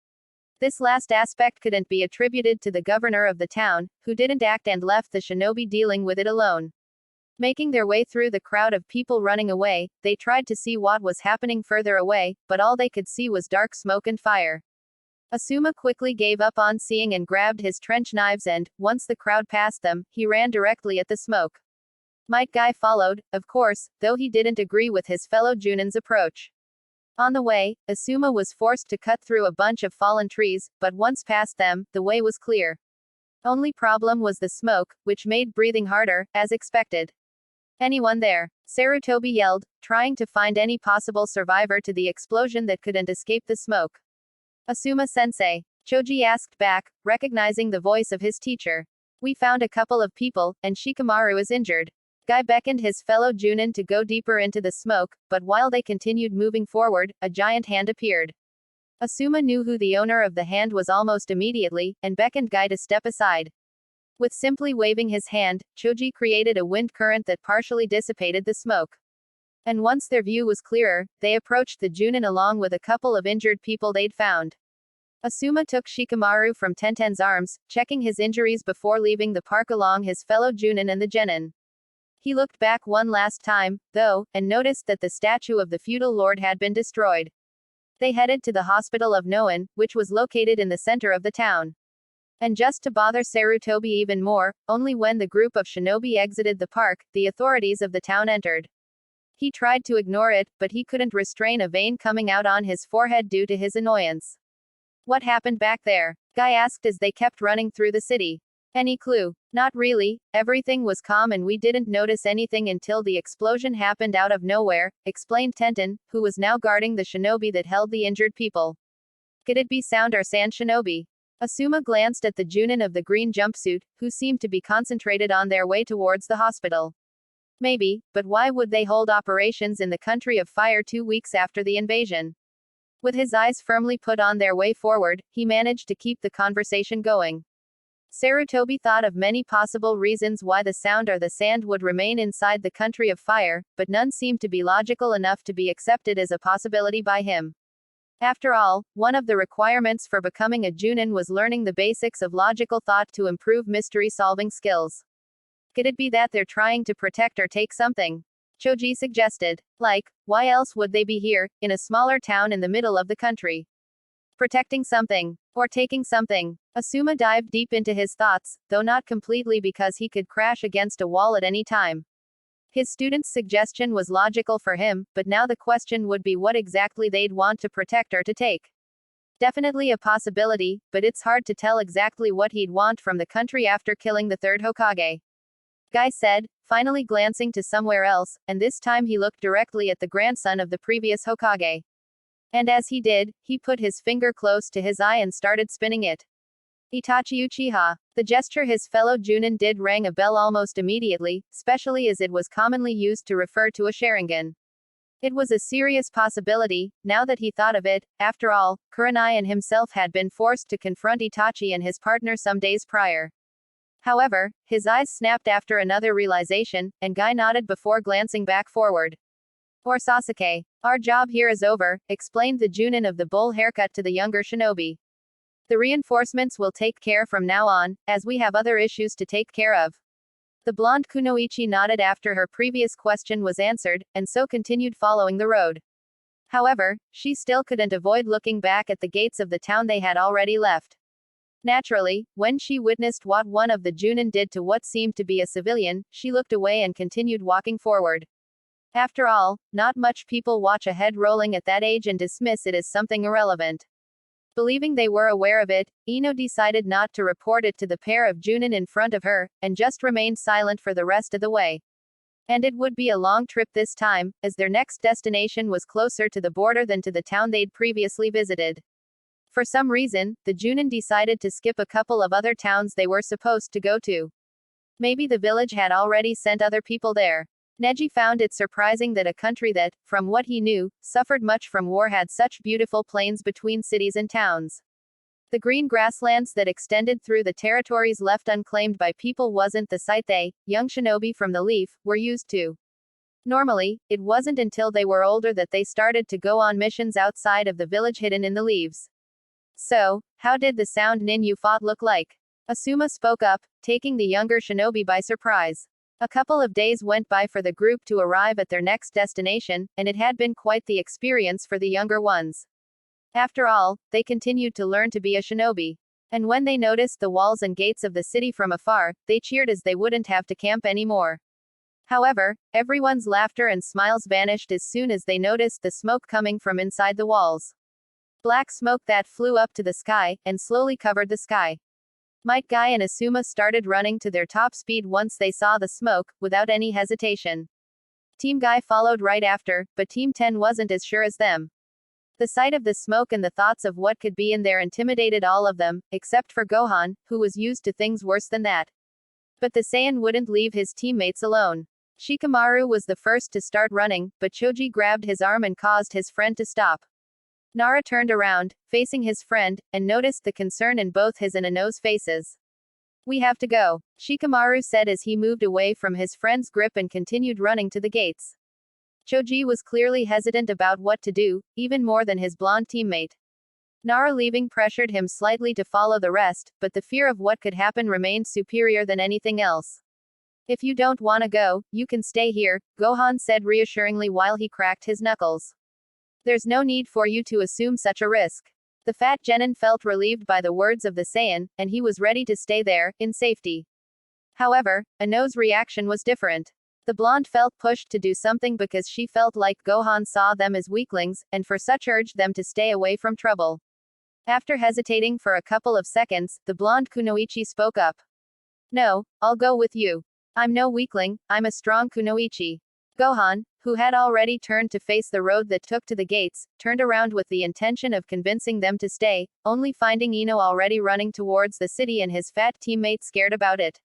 This last aspect couldn't be attributed to the governor of the town, who didn't act and left the shinobi dealing with it alone. Making their way through the crowd of people running away, they tried to see what was happening further away, but all they could see was dark smoke and fire. Asuma quickly gave up on seeing and grabbed his trench knives and, once the crowd passed them, he ran directly at the smoke. Might Guy followed, of course, though he didn't agree with his fellow Junin's approach. On the way, Asuma was forced to cut through a bunch of fallen trees, but once past them, the way was clear. Only problem was the smoke, which made breathing harder, as expected. Anyone there? Sarutobi yelled, trying to find any possible survivor to the explosion that couldn't escape the smoke. Asuma-sensei. Choji asked back, recognizing the voice of his teacher. We found a couple of people, and Shikamaru is injured. Guy beckoned his fellow Junin to go deeper into the smoke, but while they continued moving forward, a giant hand appeared. Asuma knew who the owner of the hand was almost immediately, and beckoned Guy to step aside. With simply waving his hand, Choji created a wind current that partially dissipated the smoke. And once their view was clearer, they approached the Junin along with a couple of injured people they'd found. Asuma took Shikamaru from Tenten's arms, checking his injuries before leaving the park along his fellow Junin and the genin. He looked back one last time, though, and noticed that the statue of the feudal lord had been destroyed. They headed to the hospital of Noan, which was located in the center of the town. And just to bother Sarutobi even more, only when the group of shinobi exited the park, the authorities of the town entered. He tried to ignore it, but he couldn't restrain a vein coming out on his forehead due to his annoyance. What happened back there? Guy asked as they kept running through the city. Any clue? Not really, everything was calm and we didn't notice anything until the explosion happened out of nowhere, explained Tenten, who was now guarding the shinobi that held the injured people. Could it be Sound or Sand shinobi? Asuma glanced at the Junin of the green jumpsuit, who seemed to be concentrated on their way towards the hospital. Maybe, but why would they hold operations in the country of fire 2 weeks after the invasion? With his eyes firmly put on their way forward, he managed to keep the conversation going. Sarutobi thought of many possible reasons why the Sound or the Sand would remain inside the country of fire, but none seemed to be logical enough to be accepted as a possibility by him. After all, one of the requirements for becoming a Junin was learning the basics of logical thought to improve mystery-solving skills. Could it be that they're trying to protect or take something? Choji suggested. Like, why else would they be here, in a smaller town in the middle of the country? Protecting something. Or taking something. Asuma dived deep into his thoughts, though not completely because he could crash against a wall at any time. His student's suggestion was logical for him, but now the question would be what exactly they'd want to protect or to take. Definitely a possibility, but it's hard to tell exactly what he'd want from the country after killing the third Hokage. Guy said, finally glancing to somewhere else, and this time he looked directly at the grandson of the previous Hokage. And as he did, he put his finger close to his eye and started spinning it. Itachi Uchiha. The gesture his fellow Junin did rang a bell almost immediately, especially as it was commonly used to refer to a Sharingan. It was a serious possibility, now that he thought of it. After all, Kurenai and himself had been forced to confront Itachi and his partner some days prior. However, his eyes snapped after another realization, and Guy nodded before glancing back forward. Or Sasuke. Our job here is over, explained the Junin of the bull haircut to the younger shinobi. The reinforcements will take care from now on, as we have other issues to take care of. The blonde kunoichi nodded after her previous question was answered, and so continued following the road. However, she still couldn't avoid looking back at the gates of the town they had already left. Naturally, when she witnessed what one of the Junin did to what seemed to be a civilian, she looked away and continued walking forward. After all, not much people watch a head rolling at that age and dismiss it as something irrelevant. Believing they were aware of it, Ino decided not to report it to the pair of Junin in front of her, and just remained silent for the rest of the way. And it would be a long trip this time, as their next destination was closer to the border than to the town they'd previously visited. For some reason, the Junin decided to skip a couple of other towns they were supposed to go to. Maybe the village had already sent other people there. Neji found it surprising that a country that, from what he knew, suffered much from war had such beautiful plains between cities and towns. The green grasslands that extended through the territories left unclaimed by people wasn't the sight they, young shinobi from the Leaf, were used to. Normally, it wasn't until they were older that they started to go on missions outside of the village hidden in the leaves. So, how did the sound nin you fought look like? Asuma spoke up, taking the younger shinobi by surprise. A couple of days went by for the group to arrive at their next destination, and it had been quite the experience for the younger ones. After all, they continued to learn to be a shinobi. And when they noticed the walls and gates of the city from afar, they cheered as they wouldn't have to camp anymore. However, everyone's laughter and smiles vanished as soon as they noticed the smoke coming from inside the walls. Black smoke that flew up to the sky, and slowly covered the sky. Might Guy and Asuma started running to their top speed once they saw the smoke, without any hesitation. Team Guy followed right after, but Team 10 wasn't as sure as them. The sight of the smoke and the thoughts of what could be in there intimidated all of them, except for Gohan, who was used to things worse than that. But the Saiyan wouldn't leave his teammates alone. Shikamaru was the first to start running, but Choji grabbed his arm and caused his friend to stop. Nara turned around, facing his friend, and noticed the concern in both his and Ino's faces. "We have to go," Shikamaru said as he moved away from his friend's grip and continued running to the gates. Choji was clearly hesitant about what to do, even more than his blonde teammate. Nara leaving pressured him slightly to follow the rest, but the fear of what could happen remained superior than anything else. "If you don't want to go, you can stay here," Gohan said reassuringly while he cracked his knuckles. "There's no need for you to assume such a risk." The fat genin felt relieved by the words of the Saiyan, and he was ready to stay there, in safety. However, Ino's reaction was different. The blonde felt pushed to do something because she felt like Gohan saw them as weaklings, and for such urged them to stay away from trouble. After hesitating for a couple of seconds, the blonde kunoichi spoke up. "No, I'll go with you. I'm no weakling, I'm a strong kunoichi." Gohan, who had already turned to face the road that took to the gates, turned around with the intention of convincing them to stay, only finding Ino already running towards the city and his fat teammate scared about it.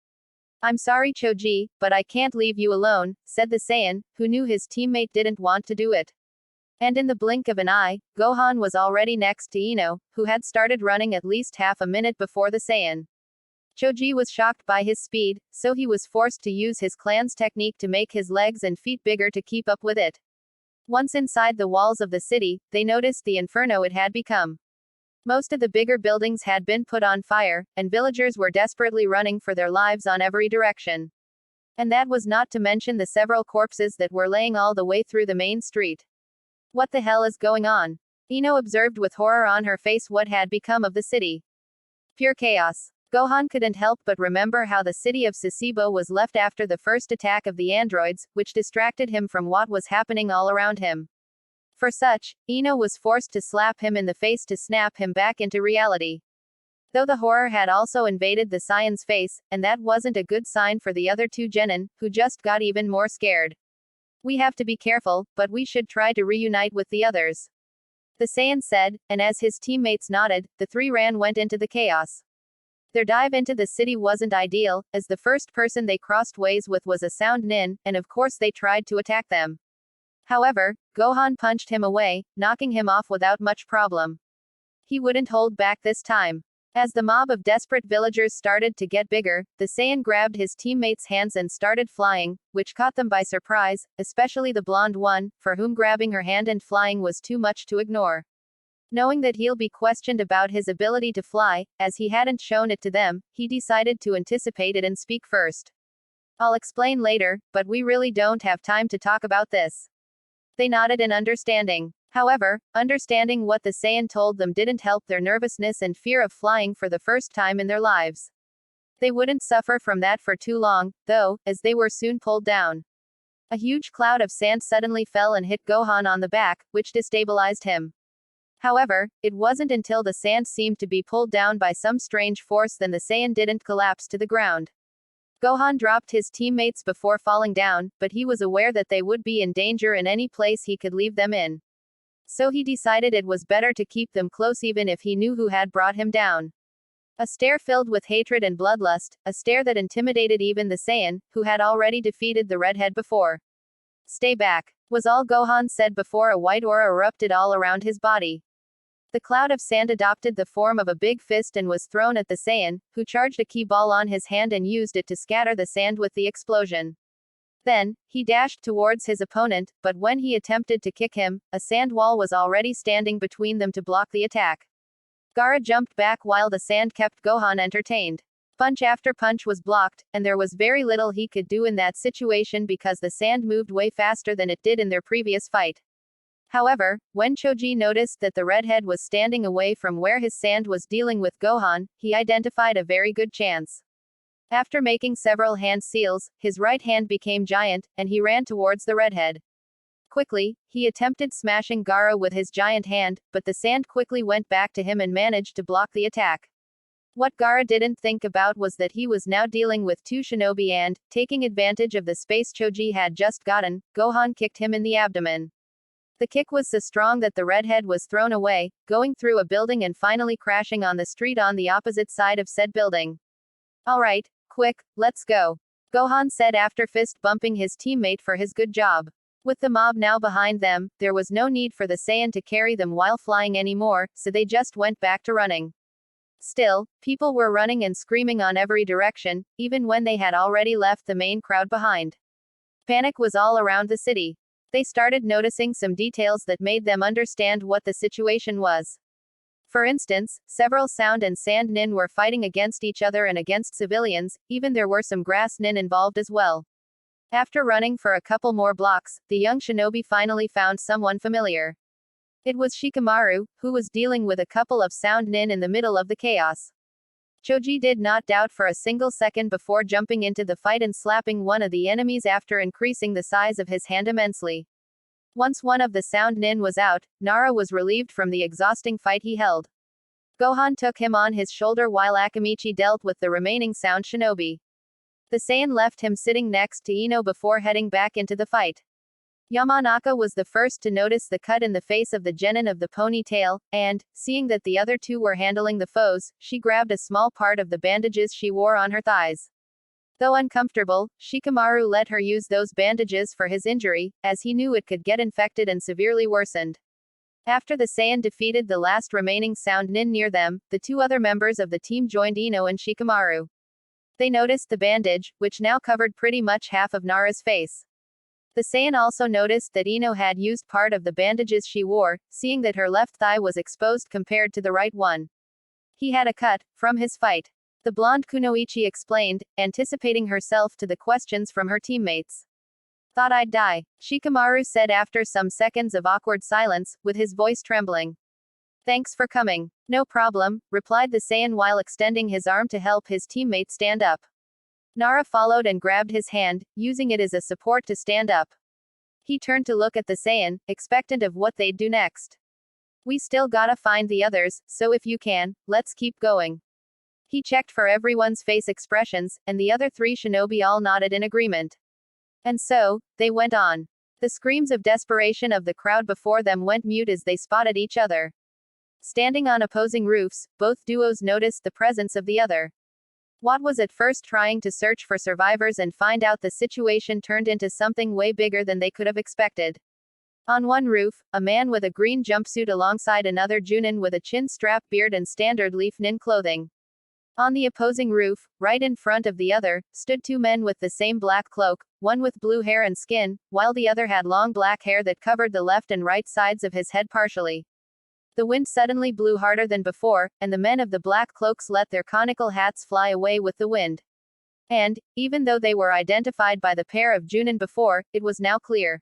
"I'm sorry Choji, but I can't leave you alone," said the Saiyan, who knew his teammate didn't want to do it. And in the blink of an eye, Gohan was already next to Ino, who had started running at least half a minute before the Saiyan. Choji was shocked by his speed, so he was forced to use his clan's technique to make his legs and feet bigger to keep up with it. Once inside the walls of the city, they noticed the inferno it had become. Most of the bigger buildings had been put on fire, and villagers were desperately running for their lives on every direction. And that was not to mention the several corpses that were laying all the way through the main street. "What the hell is going on?" Ino observed with horror on her face what had become of the city. Pure chaos. Gohan couldn't help but remember how the city of Sasebo was left after the first attack of the androids, which distracted him from what was happening all around him. For such, Ino was forced to slap him in the face to snap him back into reality. Though the horror had also invaded the Saiyan's face, and that wasn't a good sign for the other two genin, who just got even more scared. "We have to be careful, but we should try to reunite with the others," the Saiyan said, and as his teammates nodded, the three went into the chaos. Their dive into the city wasn't ideal, as the first person they crossed ways with was a sound nin, and of course they tried to attack them. However, Gohan punched him away, knocking him off without much problem. He wouldn't hold back this time. As the mob of desperate villagers started to get bigger, the Saiyan grabbed his teammates' hands and started flying, which caught them by surprise, especially the blonde one, for whom grabbing her hand and flying was too much to ignore. Knowing that he'll be questioned about his ability to fly, as he hadn't shown it to them, he decided to anticipate it and speak first. "I'll explain later, but we really don't have time to talk about this." They nodded in understanding. However, understanding what the Saiyan told them didn't help their nervousness and fear of flying for the first time in their lives. They wouldn't suffer from that for too long, though, as they were soon pulled down. A huge cloud of sand suddenly fell and hit Gohan on the back, which destabilized him. However, it wasn't until the sand seemed to be pulled down by some strange force then the Saiyan didn't collapse to the ground. Gohan dropped his teammates before falling down, but he was aware that they would be in danger in any place he could leave them in. So he decided it was better to keep them close even if he knew who had brought him down. A stare filled with hatred and bloodlust, a stare that intimidated even the Saiyan, who had already defeated the redhead before. "Stay back," was all Gohan said before a white aura erupted all around his body. The cloud of sand adopted the form of a big fist and was thrown at the Saiyan, who charged a ki ball on his hand and used it to scatter the sand with the explosion. Then, he dashed towards his opponent, but when he attempted to kick him, a sand wall was already standing between them to block the attack. Gaara jumped back while the sand kept Gohan entertained. Punch after punch was blocked, and there was very little he could do in that situation because the sand moved way faster than it did in their previous fight. However, when Choji noticed that the redhead was standing away from where his sand was dealing with Gohan, he identified a very good chance. After making several hand seals, his right hand became giant, and he ran towards the redhead. Quickly, he attempted smashing Gaara with his giant hand, but the sand quickly went back to him and managed to block the attack. What Gaara didn't think about was that he was now dealing with two shinobi and, taking advantage of the space Choji had just gotten, Gohan kicked him in the abdomen. The kick was so strong that the redhead was thrown away, going through a building and finally crashing on the street on the opposite side of said building. "Alright, quick, let's go," Gohan said after fist bumping his teammate for his good job. With the mob now behind them, there was no need for the Saiyan to carry them while flying anymore, so they just went back to running. Still, people were running and screaming on every direction, even when they had already left the main crowd behind. Panic was all around the city. They started noticing some details that made them understand what the situation was. For instance, several sound and sand nin were fighting against each other and against civilians, even there were some grass nin involved as well. After running for a couple more blocks, the young shinobi finally found someone familiar. It was Shikamaru, who was dealing with a couple of sound nin in the middle of the chaos. Choji did not doubt for a single second before jumping into the fight and slapping one of the enemies after increasing the size of his hand immensely. Once one of the sound nin was out, Nara was relieved from the exhausting fight he held. Gohan took him on his shoulder while Akamichi dealt with the remaining sound shinobi. The Saiyan left him sitting next to Ino before heading back into the fight. Yamanaka was the first to notice the cut in the face of the genin of the ponytail, and, seeing that the other two were handling the foes, she grabbed a small part of the bandages she wore on her thighs. Though uncomfortable, Shikamaru let her use those bandages for his injury, as he knew it could get infected and severely worsened. After the Saiyan defeated the last remaining sound nin near them, the two other members of the team joined Ino and Shikamaru. They noticed the bandage, which now covered pretty much half of Nara's face. The Saiyan also noticed that Ino had used part of the bandages she wore, seeing that her left thigh was exposed compared to the right one. He had a cut, from his fight. The blonde Kunoichi explained, anticipating herself to the questions from her teammates. "Thought I'd die," Shikamaru said after some seconds of awkward silence, with his voice trembling. "Thanks for coming." "No problem," replied the Saiyan while extending his arm to help his teammate stand up. Nara followed and grabbed his hand, using it as a support to stand up. He turned to look at the Saiyan, expectant of what they'd do next. "We still gotta find the others, so if you can, let's keep going." He checked for everyone's face expressions, and the other three shinobi all nodded in agreement. And so, they went on. The screams of desperation of the crowd before them went mute as they spotted each other. Standing on opposing roofs, both duos noticed the presence of the other. What was at first trying to search for survivors and find out the situation turned into something way bigger than they could have expected. On one roof, a man with a green jumpsuit alongside another Junin with a chin strap beard and standard leaf nin clothing. On the opposing roof, right in front of the other, stood two men with the same black cloak, one with blue hair and skin, while the other had long black hair that covered the left and right sides of his head partially. The wind suddenly blew harder than before, and the men of the black cloaks let their conical hats fly away with the wind. And, even though they were identified by the pair of Junin before, it was now clear.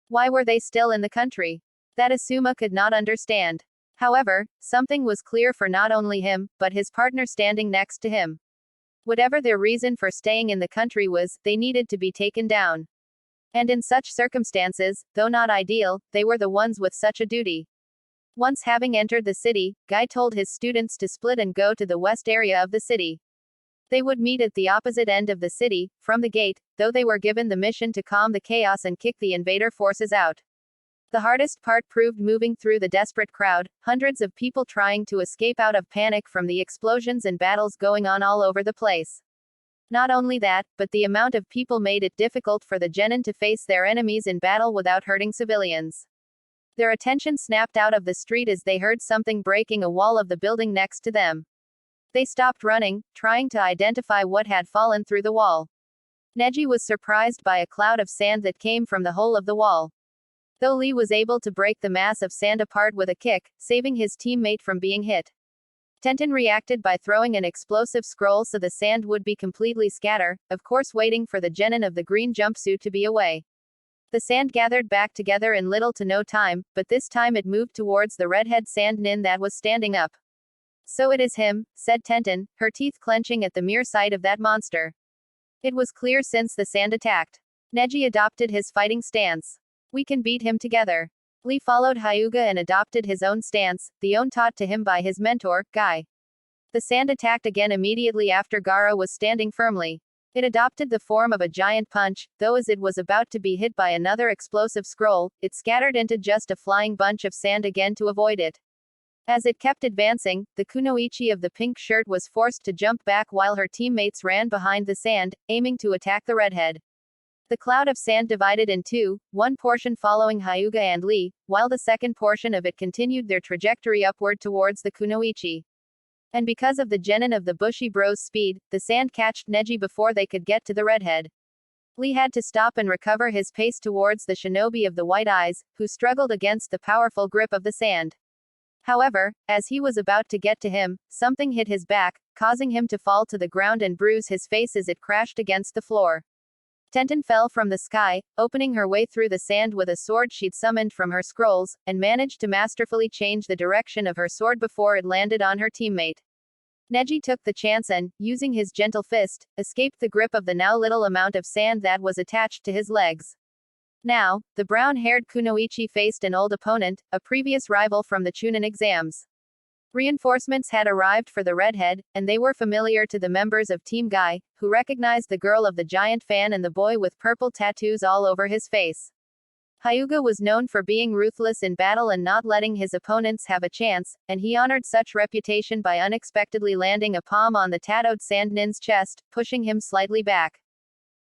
Why were they still in the country? That Asuma could not understand. However, something was clear for not only him, but his partner standing next to him. Whatever their reason for staying in the country was, they needed to be taken down. And in such circumstances, though not ideal, they were the ones with such a duty. Once having entered the city, Guy told his students to split and go to the west area of the city. They would meet at the opposite end of the city, from the gate, though they were given the mission to calm the chaos and kick the invader forces out. The hardest part proved moving through the desperate crowd, hundreds of people trying to escape out of panic from the explosions and battles going on all over the place. Not only that, but the amount of people made it difficult for the genin to face their enemies in battle without hurting civilians. Their attention snapped out of the street as they heard something breaking a wall of the building next to them. They stopped running, trying to identify what had fallen through the wall. Neji was surprised by a cloud of sand that came from the hole of the wall. Though Lee was able to break the mass of sand apart with a kick, saving his teammate from being hit. Tenten reacted by throwing an explosive scroll so the sand would be completely scattered, of course waiting for the genin of the green jumpsuit to be away. The sand gathered back together in little to no time, but this time it moved towards the redhead sand nin that was standing up. So it is him, said Tenten, her teeth clenching at the mere sight of that monster. It was clear since the sand attacked. Neji adopted his fighting stance. We can beat him together. Lee followed Hyuga and adopted his own stance, the own taught to him by his mentor, Guy. The sand attacked again immediately after Gaara was standing firmly. It adopted the form of a giant punch, though as it was about to be hit by another explosive scroll, it scattered into just a flying bunch of sand again to avoid it. As it kept advancing, the kunoichi of the pink shirt was forced to jump back while her teammates ran behind the sand, aiming to attack the redhead. The cloud of sand divided in two, one portion following Hyuga and Lee, while the second portion of it continued their trajectory upward towards the kunoichi. And because of the genin of the Bushy Bro's speed, the sand catched Neji before they could get to the redhead. Lee had to stop and recover his pace towards the shinobi of the white eyes, who struggled against the powerful grip of the sand. However, as he was about to get to him, something hit his back, causing him to fall to the ground and bruise his face as it crashed against the floor. Tenten fell from the sky, opening her way through the sand with a sword she'd summoned from her scrolls, and managed to masterfully change the direction of her sword before it landed on her teammate. Neji took the chance and, using his gentle fist, escaped the grip of the now little amount of sand that was attached to his legs. Now, the brown-haired kunoichi faced an old opponent, a previous rival from the Chunin exams. Reinforcements had arrived for the redhead, and they were familiar to the members of Team Guy, who recognized the girl of the giant fan and the boy with purple tattoos all over his face. Hyuga was known for being ruthless in battle and not letting his opponents have a chance, and he honored such reputation by unexpectedly landing a palm on the tattooed sand nin's chest, pushing him slightly back.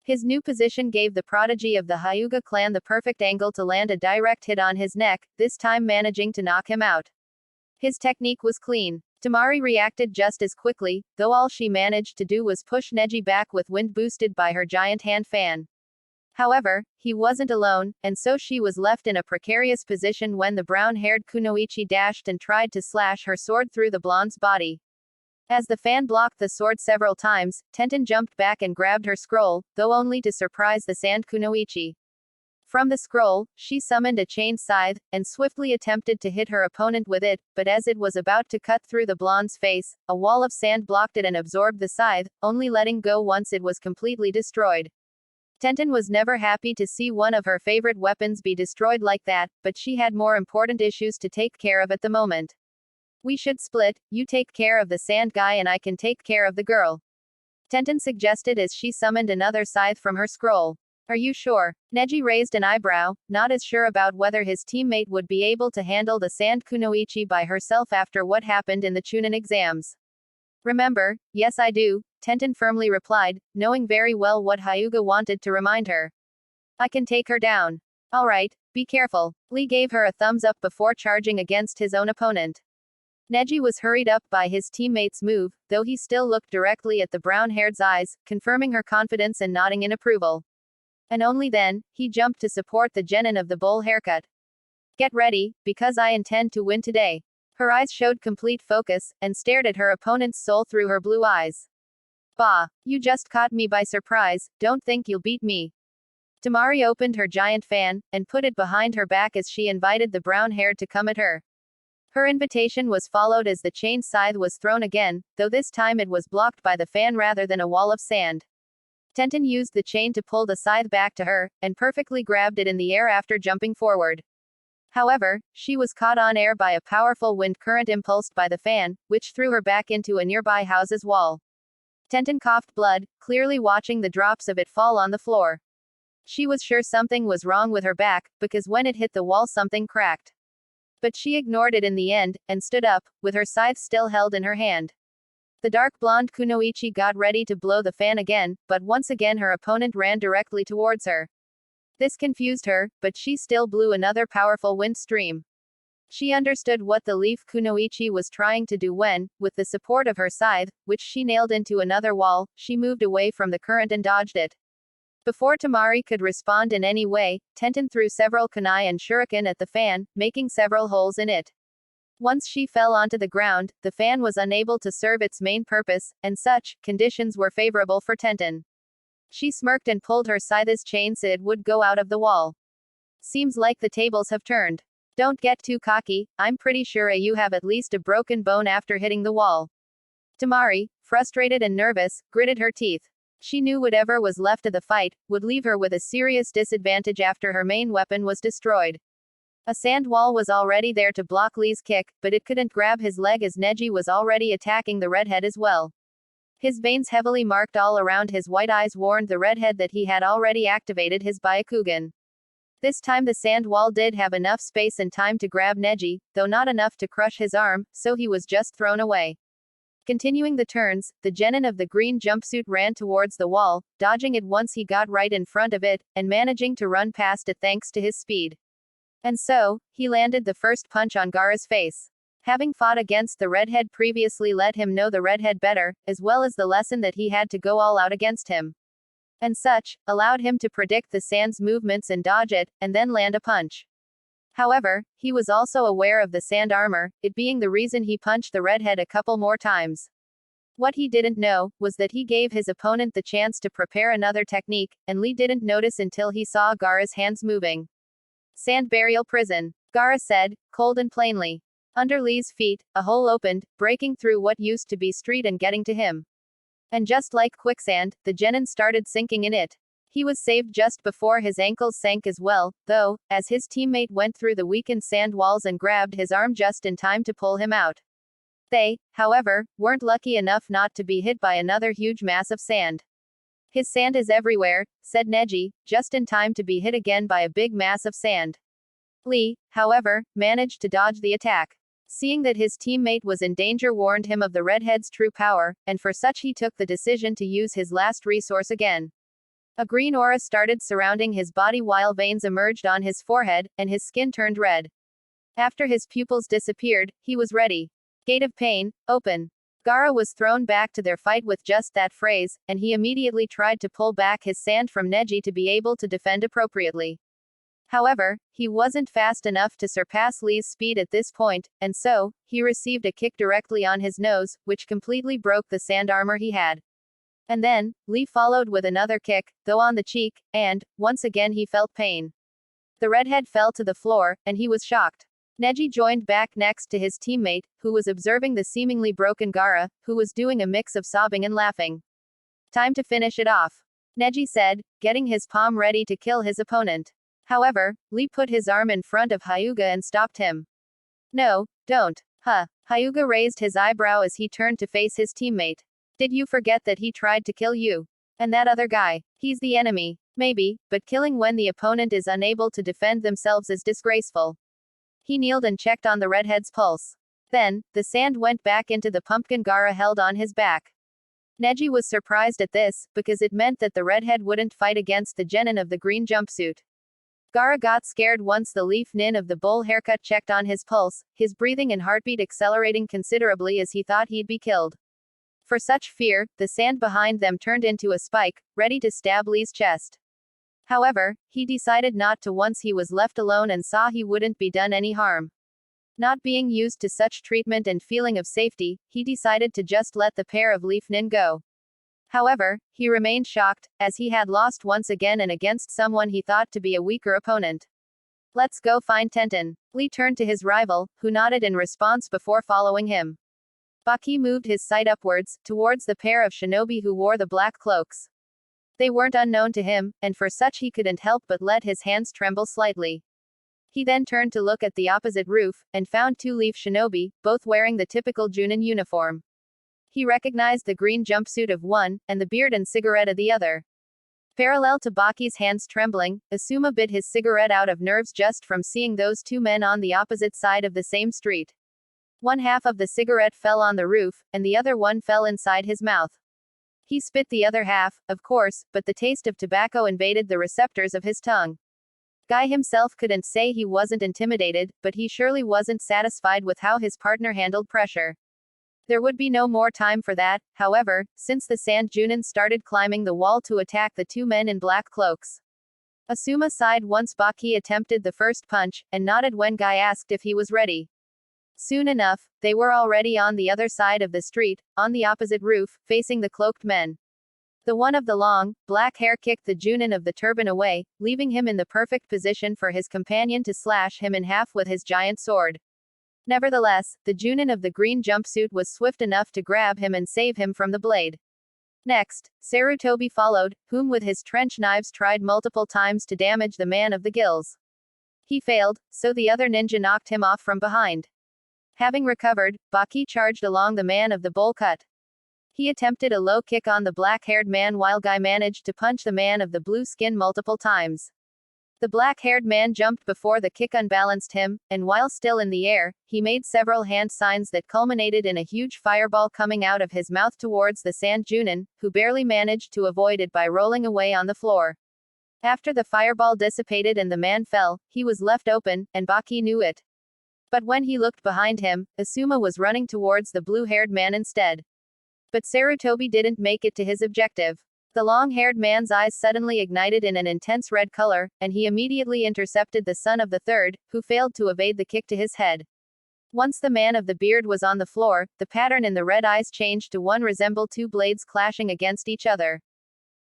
His new position gave the prodigy of the Hyuga clan the perfect angle to land a direct hit on his neck, this time managing to knock him out. His technique was clean. Temari reacted just as quickly, though all she managed to do was push Neji back with wind boosted by her giant hand fan. However, he wasn't alone, and so she was left in a precarious position when the brown-haired kunoichi dashed and tried to slash her sword through the blonde's body. As the fan blocked the sword several times, Tenten jumped back and grabbed her scroll, though only to surprise the sand kunoichi. From the scroll, she summoned a chained scythe, and swiftly attempted to hit her opponent with it, but as it was about to cut through the blonde's face, a wall of sand blocked it and absorbed the scythe, only letting go once it was completely destroyed. Tenten was never happy to see one of her favorite weapons be destroyed like that, but she had more important issues to take care of at the moment. We should split, you take care of the sand guy and I can take care of the girl. Tenten suggested as she summoned another scythe from her scroll. Are you sure? Neji raised an eyebrow, not as sure about whether his teammate would be able to handle the sand kunoichi by herself after what happened in the Chunin exams. Remember, yes I do, Tenten firmly replied, knowing very well what Hyuga wanted to remind her. I can take her down. Alright, be careful. Lee gave her a thumbs up before charging against his own opponent. Neji was hurried up by his teammate's move, though he still looked directly at the brown-haired's eyes, confirming her confidence and nodding in approval. And only then, he jumped to support the genin of the bowl haircut. Get ready, because I intend to win today. Her eyes showed complete focus, and stared at her opponent's soul through her blue eyes. Bah, you just caught me by surprise, don't think you'll beat me. Temari opened her giant fan, and put it behind her back as she invited the brown-haired to come at her. Her invitation was followed as the chained scythe was thrown again, though this time it was blocked by the fan rather than a wall of sand. Tenten used the chain to pull the scythe back to her, and perfectly grabbed it in the air after jumping forward. However, she was caught on air by a powerful wind current impulsed by the fan, which threw her back into a nearby house's wall. Tenten coughed blood, clearly watching the drops of it fall on the floor. She was sure something was wrong with her back, because when it hit the wall something cracked. But she ignored it in the end, and stood up, with her scythe still held in her hand. The dark blonde kunoichi got ready to blow the fan again, but once again her opponent ran directly towards her. This confused her, but she still blew another powerful wind stream. She understood what the leaf kunoichi was trying to do when, with the support of her scythe, which she nailed into another wall, she moved away from the current and dodged it. Before Tamari could respond in any way, Tenten threw several kunai and shuriken at the fan, making several holes in it. Once she fell onto the ground, the fan was unable to serve its main purpose, and such conditions were favorable for Tenten. She smirked and pulled her scythe's chain so it would go out of the wall. Seems like the tables have turned. Don't get too cocky, I'm pretty sure you have at least a broken bone after hitting the wall. Tamari, frustrated and nervous, gritted her teeth. She knew whatever was left of the fight would leave her with a serious disadvantage after her main weapon was destroyed. A sand wall was already there to block Lee's kick, but it couldn't grab his leg as Neji was already attacking the redhead as well. His veins heavily marked all around his white eyes warned the redhead that he had already activated his Byakugan. This time the sand wall did have enough space and time to grab Neji, though not enough to crush his arm, so he was just thrown away. Continuing the turns, the genin of the green jumpsuit ran towards the wall, dodging it once he got right in front of it, and managing to run past it thanks to his speed. And so, he landed the first punch on Gaara's face. Having fought against the redhead previously let him know the redhead better, as well as the lesson that he had to go all out against him. And such, allowed him to predict the sand's movements and dodge it, and then land a punch. However, he was also aware of the sand armor, it being the reason he punched the redhead a couple more times. What he didn't know, was that he gave his opponent the chance to prepare another technique, and Lee didn't notice until he saw Gaara's hands moving. Sand burial prison, Gaara said, cold and plainly. Under Lee's feet, a hole opened, breaking through what used to be street and getting to him. And just like quicksand, the genin started sinking in it. He was saved just before his ankles sank as well, though, as his teammate went through the weakened sand walls and grabbed his arm just in time to pull him out. They, however, weren't lucky enough not to be hit by another huge mass of sand. His sand is everywhere, said Neji, just in time to be hit again by a big mass of sand. Lee, however, managed to dodge the attack. Seeing that his teammate was in danger warned him of the redhead's true power, and for such he took the decision to use his last resource again. A green aura started surrounding his body while veins emerged on his forehead, and his skin turned red. After his pupils disappeared, he was ready. Gate of pain, open. Gaara was thrown back to their fight with just that phrase, and he immediately tried to pull back his sand from Neji to be able to defend appropriately. However, he wasn't fast enough to surpass Lee's speed at this point, and so, he received a kick directly on his nose, which completely broke the sand armor he had. And then, Lee followed with another kick, though on the cheek, and, once again he felt pain. The redhead fell to the floor, and he was shocked. Neji joined back next to his teammate, who was observing the seemingly broken Gaara, who was doing a mix of sobbing and laughing. Time to finish it off, Neji said, getting his palm ready to kill his opponent. However, Lee put his arm in front of Hyuga and stopped him. No, don't. Huh. Hyuga raised his eyebrow as he turned to face his teammate. Did you forget that he tried to kill you? And that other guy? He's the enemy. Maybe, but killing when the opponent is unable to defend themselves is disgraceful. He kneeled and checked on the redhead's pulse. Then, the sand went back into the pumpkin Gaara held on his back. Neji was surprised at this, because it meant that the redhead wouldn't fight against the genin of the green jumpsuit. Gaara got scared once the leaf nin of the bowl haircut checked on his pulse, his breathing and heartbeat accelerating considerably as he thought he'd be killed. For such fear, the sand behind them turned into a spike, ready to stab Lee's chest. However, he decided not to once he was left alone and saw he wouldn't be done any harm. Not being used to such treatment and feeling of safety, he decided to just let the pair of leaf nin go. However, he remained shocked, as he had lost once again and against someone he thought to be a weaker opponent. Let's go find Tenten. Lee turned to his rival, who nodded in response before following him. Baki moved his sight upwards, towards the pair of shinobi who wore the black cloaks. They weren't unknown to him, and for such he couldn't help but let his hands tremble slightly. He then turned to look at the opposite roof, and found two Leaf Shinobi, both wearing the typical Junin uniform. He recognized the green jumpsuit of one, and the beard and cigarette of the other. Parallel to Baki's hands trembling, Asuma bit his cigarette out of nerves just from seeing those two men on the opposite side of the same street. One half of the cigarette fell on the roof, and the other one fell inside his mouth. He spit the other half, of course, but the taste of tobacco invaded the receptors of his tongue. Guy himself couldn't say he wasn't intimidated, but he surely wasn't satisfied with how his partner handled pressure. There would be no more time for that, however, since the Sand Junin started climbing the wall to attack the two men in black cloaks. Asuma sighed once Baki attempted the first punch, and nodded when Guy asked if he was ready. Soon enough, they were already on the other side of the street, on the opposite roof, facing the cloaked men. The one of the long, black hair kicked the Junin of the turban away, leaving him in the perfect position for his companion to slash him in half with his giant sword. Nevertheless, the Junin of the green jumpsuit was swift enough to grab him and save him from the blade. Next, Sarutobi followed, whom with his trench knives tried multiple times to damage the man of the gills. He failed, so the other ninja knocked him off from behind. Having recovered, Baki charged along the man of the bowl cut. He attempted a low kick on the black-haired man while Guy managed to punch the man of the blue skin multiple times. The black-haired man jumped before the kick unbalanced him, and while still in the air, he made several hand signs that culminated in a huge fireball coming out of his mouth towards the Sand Junin, who barely managed to avoid it by rolling away on the floor. After the fireball dissipated and the man fell, he was left open, and Baki knew it. But when he looked behind him, Asuma was running towards the blue-haired man instead. But Sarutobi didn't make it to his objective. The long-haired man's eyes suddenly ignited in an intense red color, and he immediately intercepted the son of the third, who failed to evade the kick to his head. Once the man of the beard was on the floor, the pattern in the red eyes changed to one resembled two blades clashing against each other.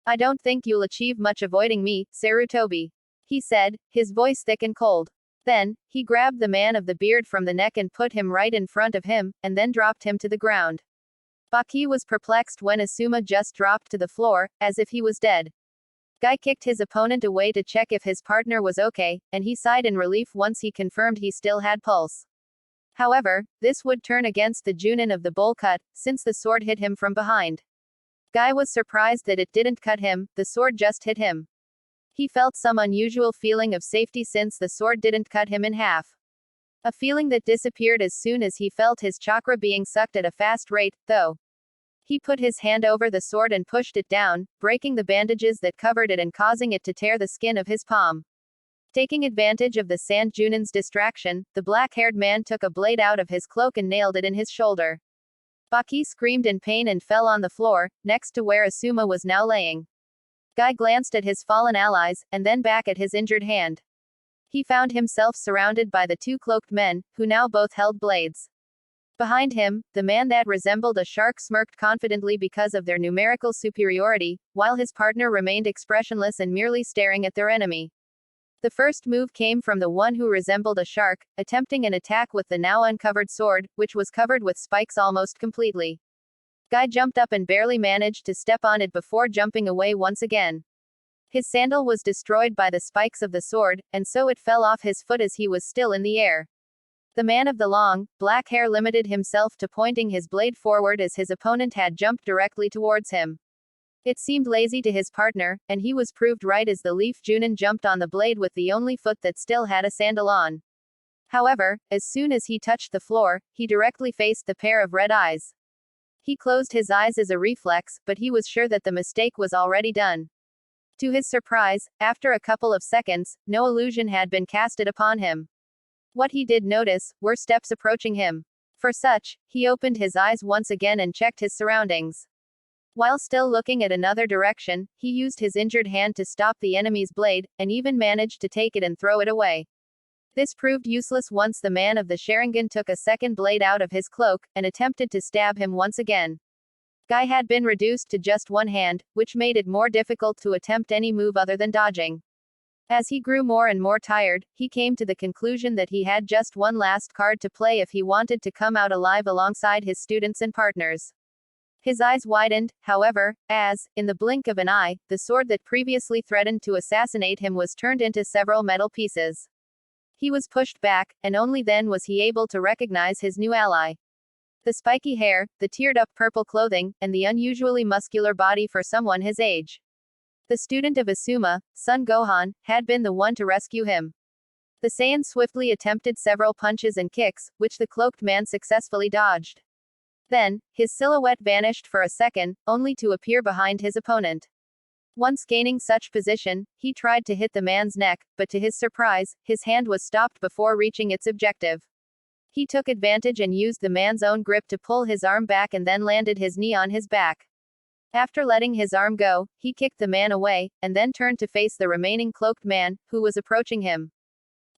"I don't think you'll achieve much avoiding me, Sarutobi," he said, his voice thick and cold. Then, he grabbed the man of the beard from the neck and put him right in front of him, and then dropped him to the ground. Baki was perplexed when Asuma just dropped to the floor, as if he was dead. Guy kicked his opponent away to check if his partner was okay, and he sighed in relief once he confirmed he still had pulse. However, this would turn against the Junin of the bowl cut, since the sword hit him from behind. Guy was surprised that it didn't cut him, the sword just hit him. He felt some unusual feeling of safety since the sword didn't cut him in half. A feeling that disappeared as soon as he felt his chakra being sucked at a fast rate, though. He put his hand over the sword and pushed it down, breaking the bandages that covered it and causing it to tear the skin of his palm. Taking advantage of the Sand Junin's distraction, the black-haired man took a blade out of his cloak and nailed it in his shoulder. Baki screamed in pain and fell on the floor, next to where Asuma was now laying. Guy glanced at his fallen allies, and then back at his injured hand. He found himself surrounded by the two cloaked men, who now both held blades. Behind him, the man that resembled a shark smirked confidently because of their numerical superiority, while his partner remained expressionless and merely staring at their enemy. The first move came from the one who resembled a shark, attempting an attack with the now uncovered sword, which was covered with spikes almost completely. Guy jumped up and barely managed to step on it before jumping away once again. His sandal was destroyed by the spikes of the sword, and so it fell off his foot as he was still in the air. The man of the long, black hair limited himself to pointing his blade forward as his opponent had jumped directly towards him. It seemed lazy to his partner, and he was proved right as the Leaf Junin jumped on the blade with the only foot that still had a sandal on. However, as soon as he touched the floor, he directly faced the pair of red eyes. He closed his eyes as a reflex, but he was sure that the mistake was already done. To his surprise, after a couple of seconds, no illusion had been casted upon him. What he did notice were steps approaching him. For such, he opened his eyes once again and checked his surroundings. While still looking at another direction, he used his injured hand to stop the enemy's blade, and even managed to take it and throw it away. This proved useless once the man of the Sharingan took a second blade out of his cloak, and attempted to stab him once again. Guy had been reduced to just one hand, which made it more difficult to attempt any move other than dodging. As he grew more and more tired, he came to the conclusion that he had just one last card to play if he wanted to come out alive alongside his students and partners. His eyes widened, however, as, in the blink of an eye, the sword that previously threatened to assassinate him was turned into several metal pieces. He was pushed back, and only then was he able to recognize his new ally. The spiky hair, the teared-up purple clothing, and the unusually muscular body for someone his age. The student of Asuma, son Gohan, had been the one to rescue him. The Saiyan swiftly attempted several punches and kicks, which the cloaked man successfully dodged. Then, his silhouette vanished for a second, only to appear behind his opponent. Once gaining such position, he tried to hit the man's neck, but to his surprise, his hand was stopped before reaching its objective. He took advantage and used the man's own grip to pull his arm back and then landed his knee on his back. After letting his arm go, he kicked the man away, and then turned to face the remaining cloaked man, who was approaching him.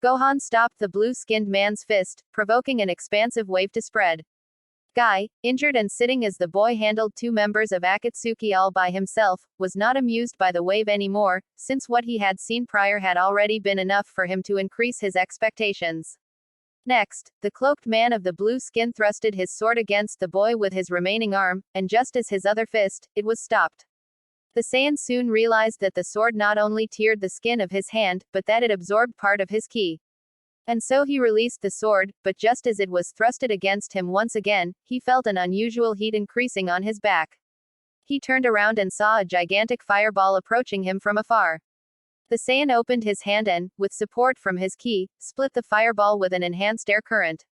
Gohan stopped the blue-skinned man's fist, provoking an expansive wave to spread. Guy, injured and sitting as the boy handled two members of Akatsuki all by himself, was not amused by the wave anymore, since what he had seen prior had already been enough for him to increase his expectations. Next, the cloaked man of the blue skin thrusted his sword against the boy with his remaining arm, and just as his other fist, it was stopped. The Saiyan soon realized that the sword not only teared the skin of his hand, but that it absorbed part of his ki. And so he released the sword, but just as it was thrusted against him once again, he felt an unusual heat increasing on his back. He turned around and saw a gigantic fireball approaching him from afar. The Saiyan opened his hand and, with support from his ki, split the fireball with an enhanced air current.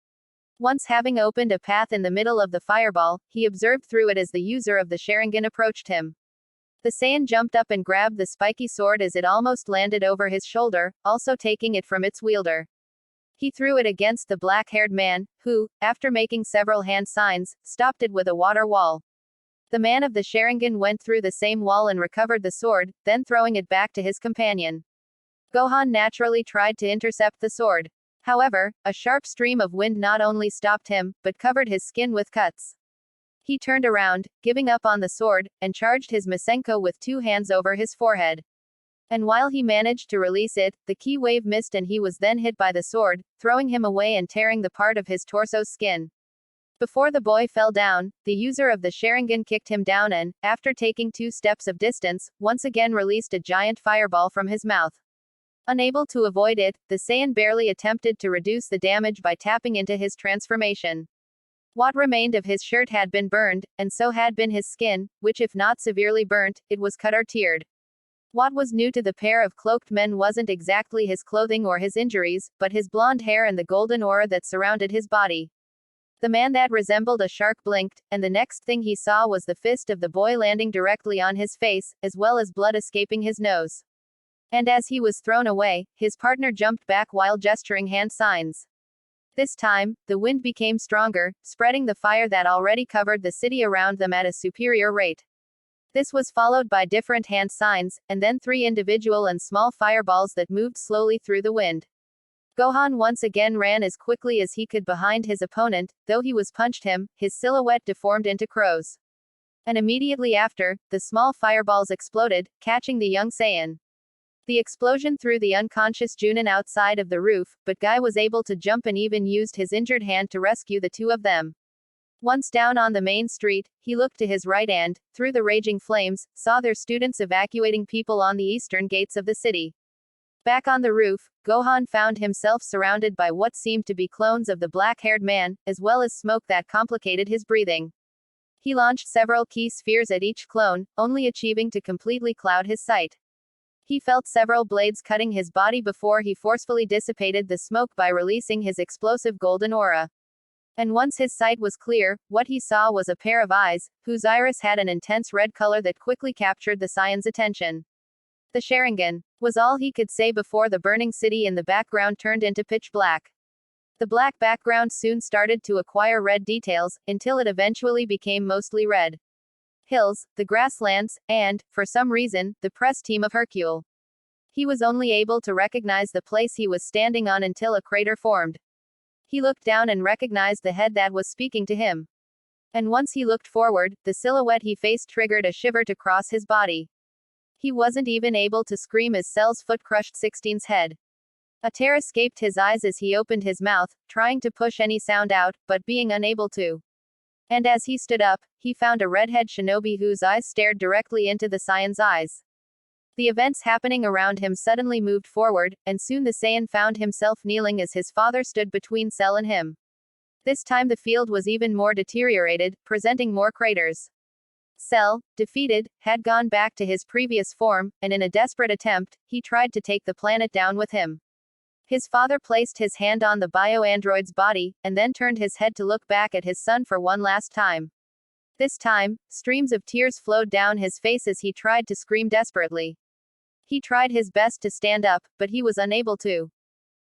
Once having opened a path in the middle of the fireball, he observed through it as the user of the Sharingan approached him. The Saiyan jumped up and grabbed the spiky sword as it almost landed over his shoulder, also taking it from its wielder. He threw it against the black-haired man, who, after making several hand signs, stopped it with a water wall. The man of the Sharingan went through the same wall and recovered the sword, then throwing it back to his companion. Gohan naturally tried to intercept the sword. However, a sharp stream of wind not only stopped him, but covered his skin with cuts. He turned around, giving up on the sword, and charged his Masenko with two hands over his forehead. And while he managed to release it, the ki wave missed and he was then hit by the sword, throwing him away and tearing the part of his torso's skin. Before the boy fell down, the user of the Sharingan kicked him down and, after taking 2 steps of distance, once again released a giant fireball from his mouth. Unable to avoid it, the Saiyan barely attempted to reduce the damage by tapping into his transformation. What remained of his shirt had been burned, and so had been his skin, which if not severely burnt, it was cut or teared. What was new to the pair of cloaked men wasn't exactly his clothing or his injuries, but his blonde hair and the golden aura that surrounded his body. The man that resembled a shark blinked, and the next thing he saw was the fist of the boy landing directly on his face, as well as blood escaping his nose. And as he was thrown away, his partner jumped back while gesturing hand signs. This time, the wind became stronger, spreading the fire that already covered the city around them at a superior rate. This was followed by different hand signs, and then 3 individual and small fireballs that moved slowly through the wind. Gohan once again ran as quickly as he could behind his opponent, though he was punched him, his silhouette deformed into crows. And immediately after, the small fireballs exploded, catching the young Saiyan. The explosion threw the unconscious Junin outside of the roof, but Guy was able to jump and even used his injured hand to rescue the 2 of them. Once down on the main street, he looked to his right and, through the raging flames, saw their students evacuating people on the eastern gates of the city. Back on the roof, Gohan found himself surrounded by what seemed to be clones of the black-haired man, as well as smoke that complicated his breathing. He launched several ki spheres at each clone, only achieving to completely cloud his sight. He felt several blades cutting his body before he forcefully dissipated the smoke by releasing his explosive golden aura. And once his sight was clear, what he saw was a pair of eyes, whose iris had an intense red color that quickly captured the Saiyan's attention. The Sharingan was all he could say before the burning city in the background turned into pitch black. The black background soon started to acquire red details, until it eventually became mostly red. Hills, the grasslands, and, for some reason, the press team of Hercule. He was only able to recognize the place he was standing on until a crater formed. He looked down and recognized the head that was speaking to him. And once he looked forward, the silhouette he faced triggered a shiver to cross his body. He wasn't even able to scream as Cell's foot crushed 16's head. A tear escaped his eyes as he opened his mouth, trying to push any sound out, but being unable to. And as he stood up, he found a redhead shinobi whose eyes stared directly into the Saiyan's eyes. The events happening around him suddenly moved forward, and soon the Saiyan found himself kneeling as his father stood between Cell and him. This time the field was even more deteriorated, presenting more craters. Cell, defeated, had gone back to his previous form, and in a desperate attempt, he tried to take the planet down with him. His father placed his hand on the bio-android's body, and then turned his head to look back at his son for one last time. This time, streams of tears flowed down his face as he tried to scream desperately. He tried his best to stand up, but he was unable to.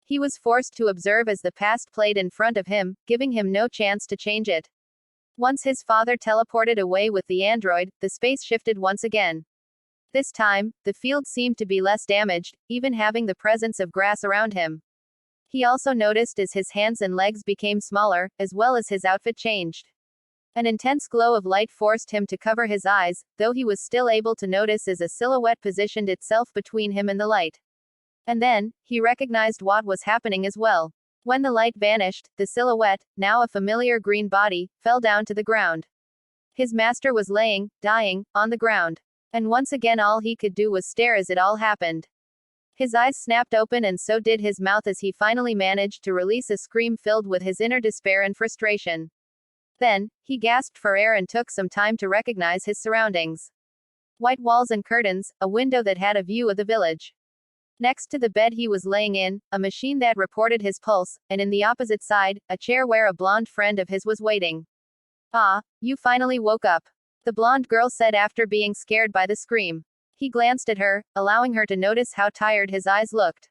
He was forced to observe as the past played in front of him, giving him no chance to change it. Once his father teleported away with the android, the space shifted once again. This time, the field seemed to be less damaged, even having the presence of grass around him. He also noticed as his hands and legs became smaller, as well as his outfit changed. An intense glow of light forced him to cover his eyes, though he was still able to notice as a silhouette positioned itself between him and the light. And then, he recognized what was happening as well. When the light vanished, the silhouette, now a familiar green body, fell down to the ground. His master was laying, dying, on the ground. And once again all he could do was stare as it all happened. His eyes snapped open and so did his mouth as he finally managed to release a scream filled with his inner despair and frustration. Then, he gasped for air and took some time to recognize his surroundings. White walls and curtains, a window that had a view of the village. Next to the bed he was laying in, a machine that reported his pulse, and in the opposite side, a chair where a blonde friend of his was waiting. "Ah, you finally woke up," the blonde girl said after being scared by the scream. He glanced at her, allowing her to notice how tired his eyes looked.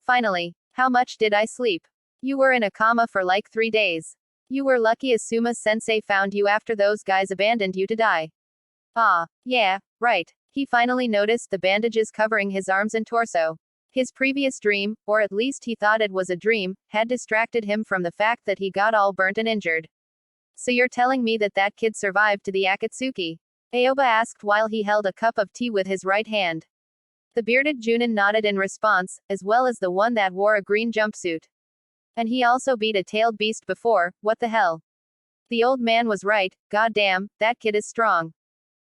"Finally. How much did I sleep?" "You were in a coma for like 3 days. You were lucky Asuma-sensei found you after those guys abandoned you to die." "Ah, yeah, right." He finally noticed the bandages covering his arms and torso. His previous dream, or at least he thought it was a dream, had distracted him from the fact that he got all burnt and injured. "So you're telling me that that kid survived to the Akatsuki?" Aoba asked while he held a cup of tea with his right hand. The bearded Junin nodded in response, as well as the one that wore a green jumpsuit. "And he also beat a tailed beast before, what the hell?" The old man was right, goddamn, that kid is strong.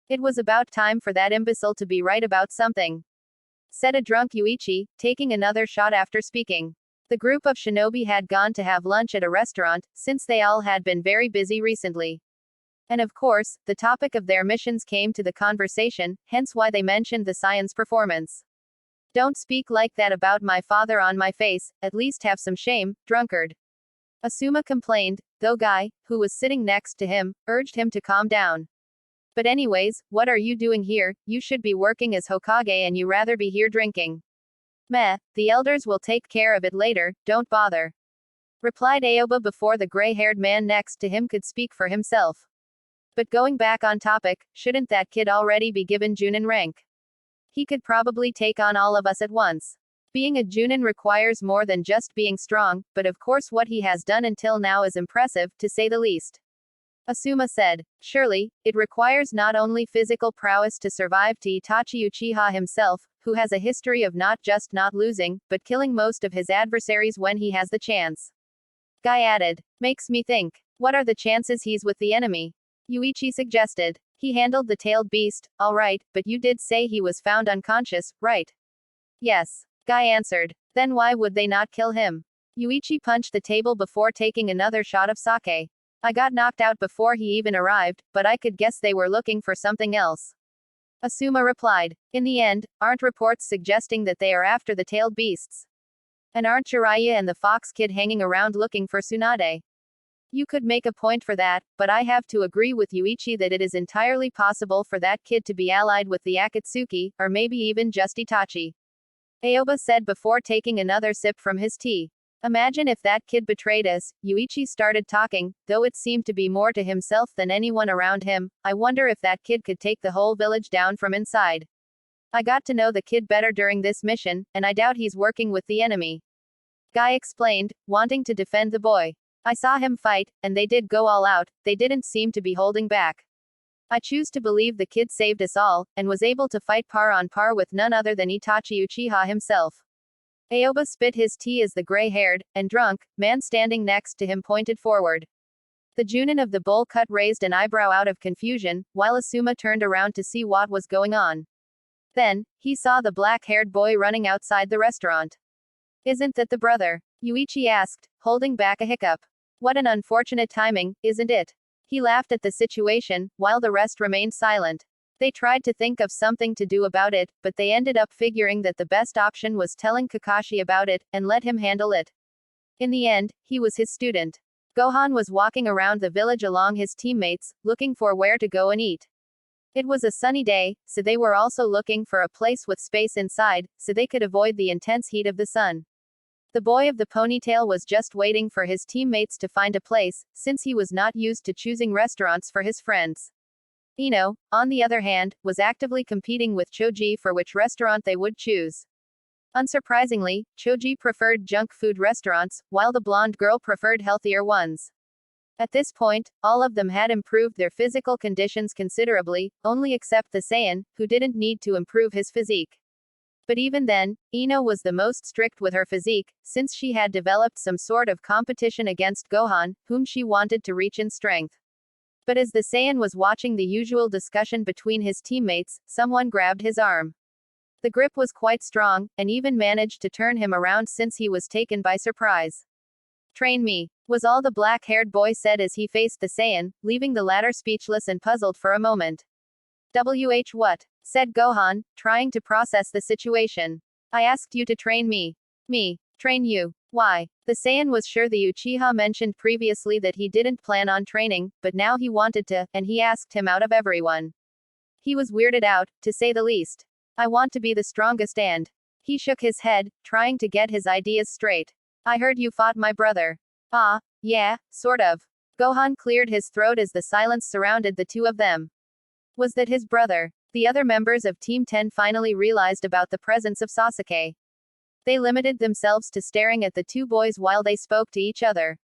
"It was about time for that imbecile to be right about something," said a drunk Yuichi, taking another shot after speaking. The group of shinobi had gone to have lunch at a restaurant, since they all had been very busy recently. And of course, the topic of their missions came to the conversation, hence why they mentioned the Saiyan's performance. "Don't speak like that about my father on my face, at least have some shame, drunkard," Asuma complained, though Guy, who was sitting next to him, urged him to calm down. "But anyways, what are you doing here? You should be working as Hokage and you rather be here drinking." "Meh, the elders will take care of it later, don't bother," replied Aoba before the gray-haired man next to him could speak for himself. "But going back on topic, shouldn't that kid already be given Junin rank? He could probably take on all of us at once. Being a Junin requires more than just being strong, but of course what he has done until now is impressive, to say the least," Asuma said. "Surely, it requires not only physical prowess to survive to Itachi Uchiha himself, who has a history of not just not losing, but killing most of his adversaries when he has the chance." Guy added. "Makes me think. What are the chances he's with the enemy?" Yuichi suggested. "He handled the tailed beast, alright, but you did say he was found unconscious, right?" "Yes," Guy answered. "Then why would they not kill him?" Yuichi punched the table before taking another shot of sake. "I got knocked out before he even arrived, but I could guess they were looking for something else," Asuma replied. "In the end, aren't reports suggesting that they are after the tailed beasts? And aren't Jiraiya and the Fox Kid hanging around looking for Tsunade? You could make a point for that, but I have to agree with Yuichi that it is entirely possible for that kid to be allied with the Akatsuki, or maybe even just Itachi," Aoba said before taking another sip from his tea. "Imagine if that kid betrayed us," Yuichi started talking, though it seemed to be more to himself than anyone around him. "I wonder if that kid could take the whole village down from inside. I got to know the kid better during this mission, and I doubt he's working with the enemy," Guy explained, wanting to defend the boy. "I saw him fight, and they did go all out, they didn't seem to be holding back. I choose to believe the kid saved us all, and was able to fight par on par with none other than Itachi Uchiha himself." Aoba spit his tea as the gray-haired, and drunk, man standing next to him pointed forward. The Junin of the bowl cut raised an eyebrow out of confusion, while Asuma turned around to see what was going on. Then, he saw the black-haired boy running outside the restaurant. Isn't that the brother? Yuichi asked, holding back a hiccup. What an unfortunate timing, isn't it? He laughed at the situation, while the rest remained silent. They tried to think of something to do about it, but they ended up figuring that the best option was telling Kakashi about it, and let him handle it. In the end, he was his student. Gohan was walking around the village along his teammates, looking for where to go and eat. It was a sunny day, so they were also looking for a place with space inside, so they could avoid the intense heat of the sun. The boy of the ponytail was just waiting for his teammates to find a place, since he was not used to choosing restaurants for his friends. Ino, on the other hand, was actively competing with Choji for which restaurant they would choose. Unsurprisingly, Choji preferred junk food restaurants, while the blonde girl preferred healthier ones. At this point, all of them had improved their physical conditions considerably, only except the Saiyan, who didn't need to improve his physique. But even then, Ino was the most strict with her physique, since she had developed some sort of competition against Gohan, whom she wanted to reach in strength. But as the Saiyan was watching the usual discussion between his teammates, someone grabbed his arm. The grip was quite strong, and even managed to turn him around since he was taken by surprise. Train me, was all the black-haired boy said as he faced the Saiyan, leaving the latter speechless and puzzled for a moment. What? Said Gohan, trying to process the situation. I asked you to train me. Me. Train you. Why? The Saiyan was sure the Uchiha mentioned previously that he didn't plan on training, but now he wanted to, and he asked him out of everyone. He was weirded out, to say the least. I want to be the strongest and. He shook his head, trying to get his ideas straight. I heard you fought my brother. Ah, yeah, sort of. Gohan cleared his throat as the silence surrounded the two of them. Was that his brother? The other members of Team 10 finally realized about the presence of Sasuke. They limited themselves to staring at the two boys while they spoke to each other.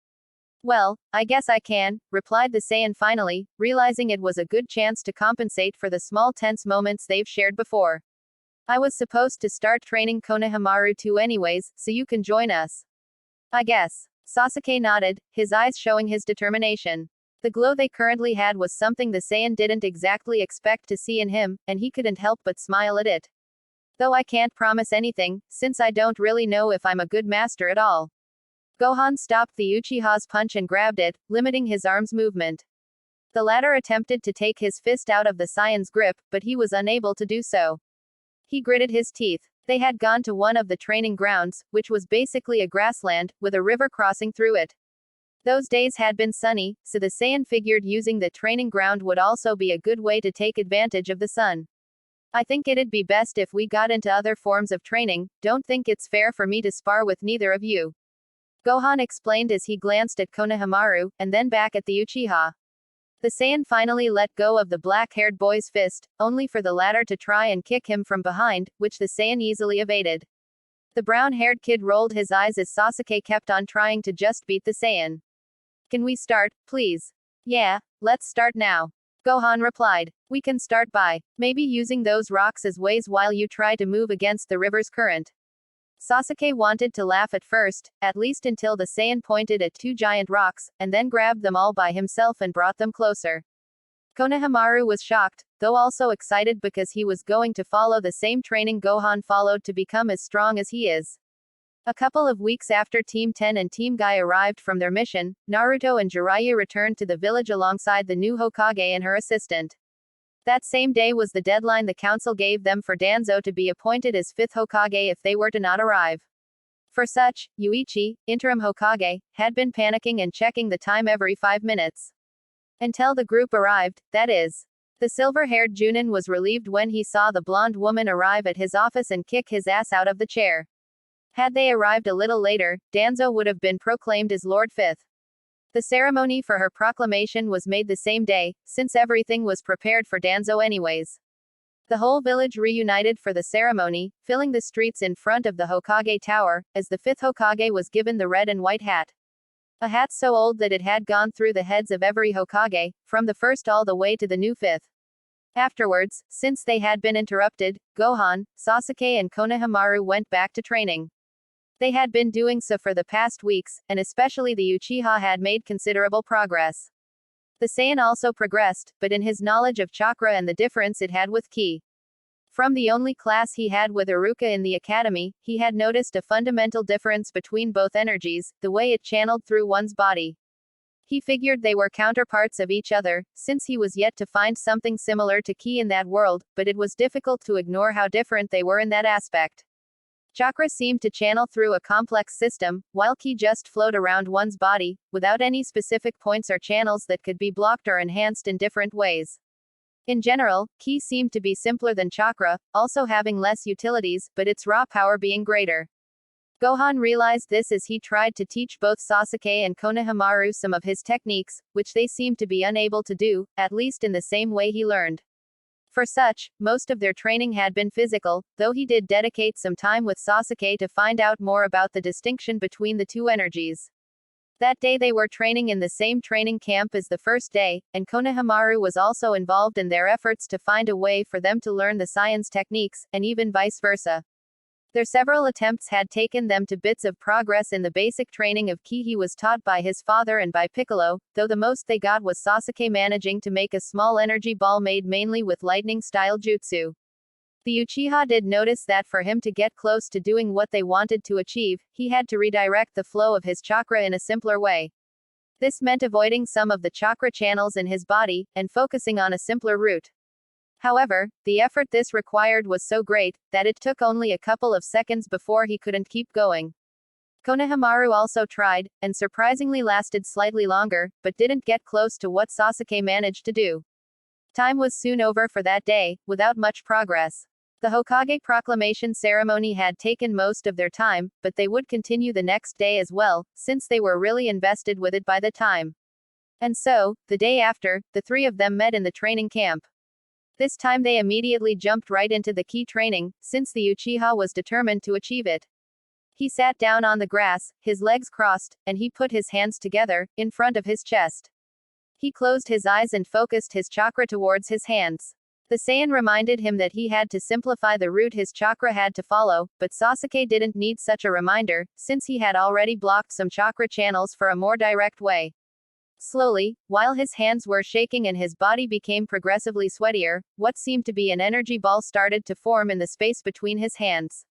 Well, I guess I can, replied the Saiyan finally, realizing it was a good chance to compensate for the small tense moments they've shared before. I was supposed to start training Konohamaru too anyways, so you can join us. I guess. Sasuke nodded, his eyes showing his determination. The glow they currently had was something the Saiyan didn't exactly expect to see in him, and he couldn't help but smile at it. Though I can't promise anything, since I don't really know if I'm a good master at all. Gohan stopped the Uchiha's punch and grabbed it, limiting his arm's movement. The latter attempted to take his fist out of the Saiyan's grip, but he was unable to do so. He gritted his teeth. They had gone to one of the training grounds, which was basically a grassland, with a river crossing through it. Those days had been sunny, so the Saiyan figured using the training ground would also be a good way to take advantage of the sun. I think it'd be best if we got into other forms of training, don't think it's fair for me to spar with neither of you. Gohan explained as he glanced at Konohamaru, and then back at the Uchiha. The Saiyan finally let go of the black-haired boy's fist, only for the latter to try and kick him from behind, which the Saiyan easily evaded. The brown-haired kid rolled his eyes as Sasuke kept on trying to just beat the Saiyan. Can we start, please? Yeah, let's start now. Gohan replied. We can start by, maybe using those rocks as ways while you try to move against the river's current. Sasuke wanted to laugh at first, at least until the Saiyan pointed at two giant rocks, and then grabbed them all by himself and brought them closer. Konohamaru was shocked, though also excited because he was going to follow the same training Gohan followed to become as strong as he is. A couple of weeks after Team 10 and Team Guy arrived from their mission, Naruto and Jiraiya returned to the village alongside the new Hokage and her assistant. That same day was the deadline the council gave them for Danzo to be appointed as 5th Hokage if they were to not arrive. For such, Yuichi, interim Hokage, had been panicking and checking the time every 5 minutes. Until the group arrived, that is. The silver-haired Junin was relieved when he saw the blonde woman arrive at his office and kick his ass out of the chair. Had they arrived a little later, Danzo would have been proclaimed as Lord 5th. The ceremony for her proclamation was made the same day, since everything was prepared for Danzo anyways. The whole village reunited for the ceremony, filling the streets in front of the Hokage Tower, as the 5th Hokage was given the red and white hat. A hat so old that it had gone through the heads of every Hokage, from the first all the way to the new 5th. Afterwards, since they had been interrupted, Gohan, Sasuke and Konohamaru went back to training. They had been doing so for the past weeks, and especially the Uchiha had made considerable progress. The Saiyan also progressed, but in his knowledge of chakra and the difference it had with ki. From the only class he had with Iruka in the academy, he had noticed a fundamental difference between both energies, the way it channeled through one's body. He figured they were counterparts of each other, since he was yet to find something similar to ki in that world, but it was difficult to ignore how different they were in that aspect. Chakra seemed to channel through a complex system, while ki just flowed around one's body, without any specific points or channels that could be blocked or enhanced in different ways. In general, ki seemed to be simpler than chakra, also having less utilities, but its raw power being greater. Gohan realized this as he tried to teach both Sasuke and Konohamaru some of his techniques, which they seemed to be unable to do, at least in the same way he learned. For such, most of their training had been physical, though he did dedicate some time with Sasuke to find out more about the distinction between the two energies. That day they were training in the same training camp as the first day, and Konohamaru was also involved in their efforts to find a way for them to learn the science techniques, and even vice versa. Their several attempts had taken them to bits of progress in the basic training of ki he was taught by his father and by Piccolo, though the most they got was Sasuke managing to make a small energy ball made mainly with lightning-style jutsu. The Uchiha did notice that for him to get close to doing what they wanted to achieve, he had to redirect the flow of his chakra in a simpler way. This meant avoiding some of the chakra channels in his body, and focusing on a simpler route. However, the effort this required was so great, that it took only a couple of seconds before he couldn't keep going. Konohamaru also tried, and surprisingly lasted slightly longer, but didn't get close to what Sasuke managed to do. Time was soon over for that day, without much progress. The Hokage proclamation ceremony had taken most of their time, but they would continue the next day as well, since they were really invested with it by the time. And so, the day after, the three of them met in the training camp. This time they immediately jumped right into the ki training, since the Uchiha was determined to achieve it. He sat down on the grass, his legs crossed, and he put his hands together, in front of his chest. He closed his eyes and focused his chakra towards his hands. The Saiyan reminded him that he had to simplify the route his chakra had to follow, but Sasuke didn't need such a reminder, since he had already blocked some chakra channels for a more direct way. Slowly, while his hands were shaking and his body became progressively sweatier, what seemed to be an energy ball started to form in the space between his hands.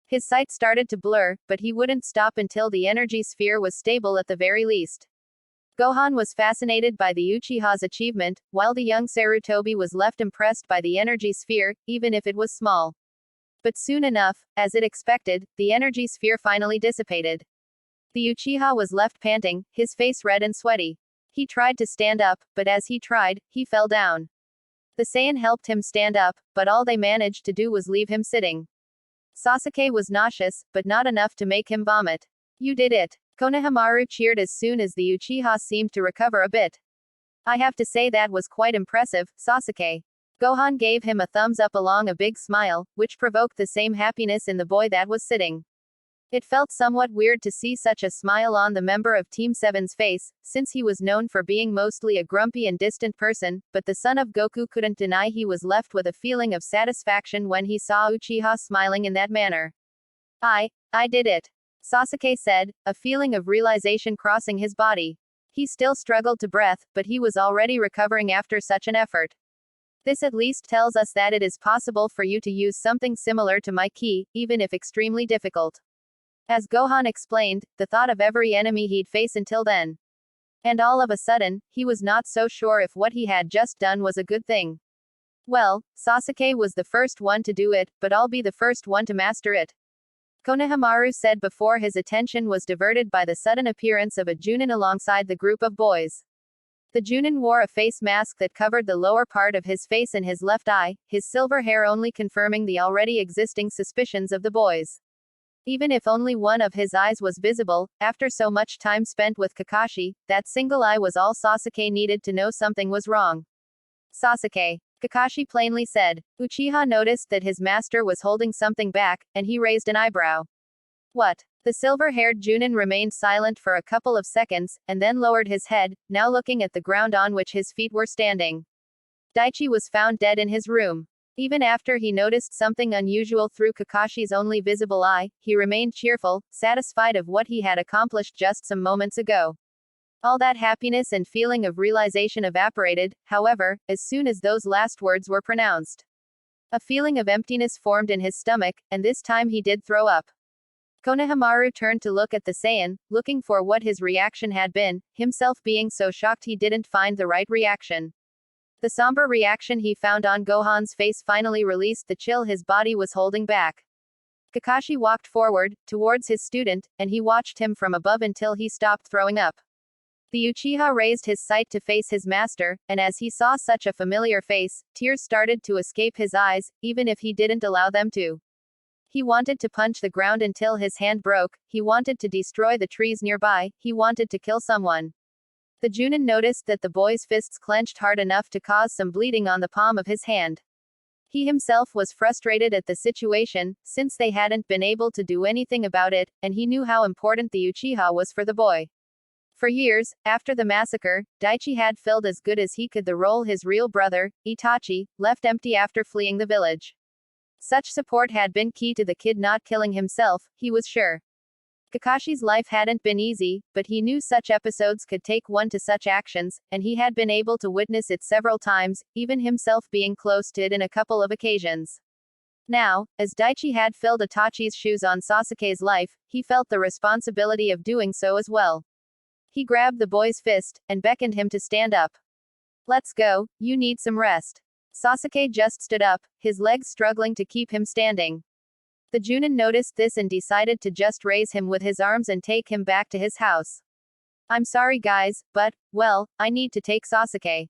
His sight started to blur, but he wouldn't stop until the energy sphere was stable at the very least. Gohan was fascinated by the Uchiha's achievement, while the young Sarutobi was left impressed by the energy sphere, even if it was small. But soon enough, as it expected, the energy sphere finally dissipated. The Uchiha was left panting, his face red and sweaty. He tried to stand up, but as he tried, he fell down. The Saiyan helped him stand up, but all they managed to do was leave him sitting. Sasuke was nauseous, but not enough to make him vomit. "You did it!" Konohamaru cheered as soon as the Uchiha seemed to recover a bit. "I have to say that was quite impressive, Sasuke." Gohan gave him a thumbs up along a big smile, which provoked the same happiness in the boy that was sitting. It felt somewhat weird to see such a smile on the member of Team 7's face, since he was known for being mostly a grumpy and distant person, but the son of Goku couldn't deny he was left with a feeling of satisfaction when he saw Uchiha smiling in that manner. I did it," Sasuke said, a feeling of realization crossing his body. He still struggled to breath, but he was already recovering after such an effort. "This at least tells us that it is possible for you to use something similar to my ki, even if extremely difficult." As Gohan explained, the thought of every enemy he'd face until then. And all of a sudden, he was not so sure if what he had just done was a good thing. "Well, Sasuke was the first one to do it, but I'll be the first one to master it," Konohamaru said before his attention was diverted by the sudden appearance of a Junin alongside the group of boys. The Junin wore a face mask that covered the lower part of his face and his left eye, his silver hair only confirming the already existing suspicions of the boys. Even if only one of his eyes was visible, after so much time spent with Kakashi, that single eye was all Sasuke needed to know something was wrong. "Sasuke," Kakashi plainly said. Uchiha noticed that his master was holding something back, and he raised an eyebrow. "What?" The silver-haired Junin remained silent for a couple of seconds, and then lowered his head, now looking at the ground on which his feet were standing. Daichi was found dead in his room. Even after he noticed something unusual through Kakashi's only visible eye, he remained cheerful, satisfied of what he had accomplished just some moments ago. All that happiness and feeling of realization evaporated, however, as soon as those last words were pronounced. A feeling of emptiness formed in his stomach, and this time he did throw up. Konohamaru turned to look at the Saiyan, looking for what his reaction had been, himself being so shocked he didn't find the right reaction. The somber reaction he found on Gohan's face finally released the chill his body was holding back. Kakashi walked forward, towards his student, and he watched him from above until he stopped throwing up. The Uchiha raised his sight to face his master, and as he saw such a familiar face, tears started to escape his eyes, even if he didn't allow them to. He wanted to punch the ground until his hand broke, he wanted to destroy the trees nearby, he wanted to kill someone. The Junin noticed that the boy's fists clenched hard enough to cause some bleeding on the palm of his hand. He himself was frustrated at the situation, since they hadn't been able to do anything about it, and he knew how important the Uchiha was for the boy. For years, after the massacre, Daichi had filled as good as he could the role his real brother, Itachi, left empty after fleeing the village. Such support had been key to the kid not killing himself, he was sure. Kakashi's life hadn't been easy, but he knew such episodes could take one to such actions, and he had been able to witness it several times, even himself being close to it in a couple of occasions. Now, as Daichi had filled Itachi's shoes on Sasuke's life, he felt the responsibility of doing so as well. He grabbed the boy's fist, and beckoned him to stand up. Let's go, you need some rest. Sasuke just stood up, his legs struggling to keep him standing. The Junin noticed this and decided to just raise him with his arms and take him back to his house. I'm sorry guys, but, well, I need to take Sasuke.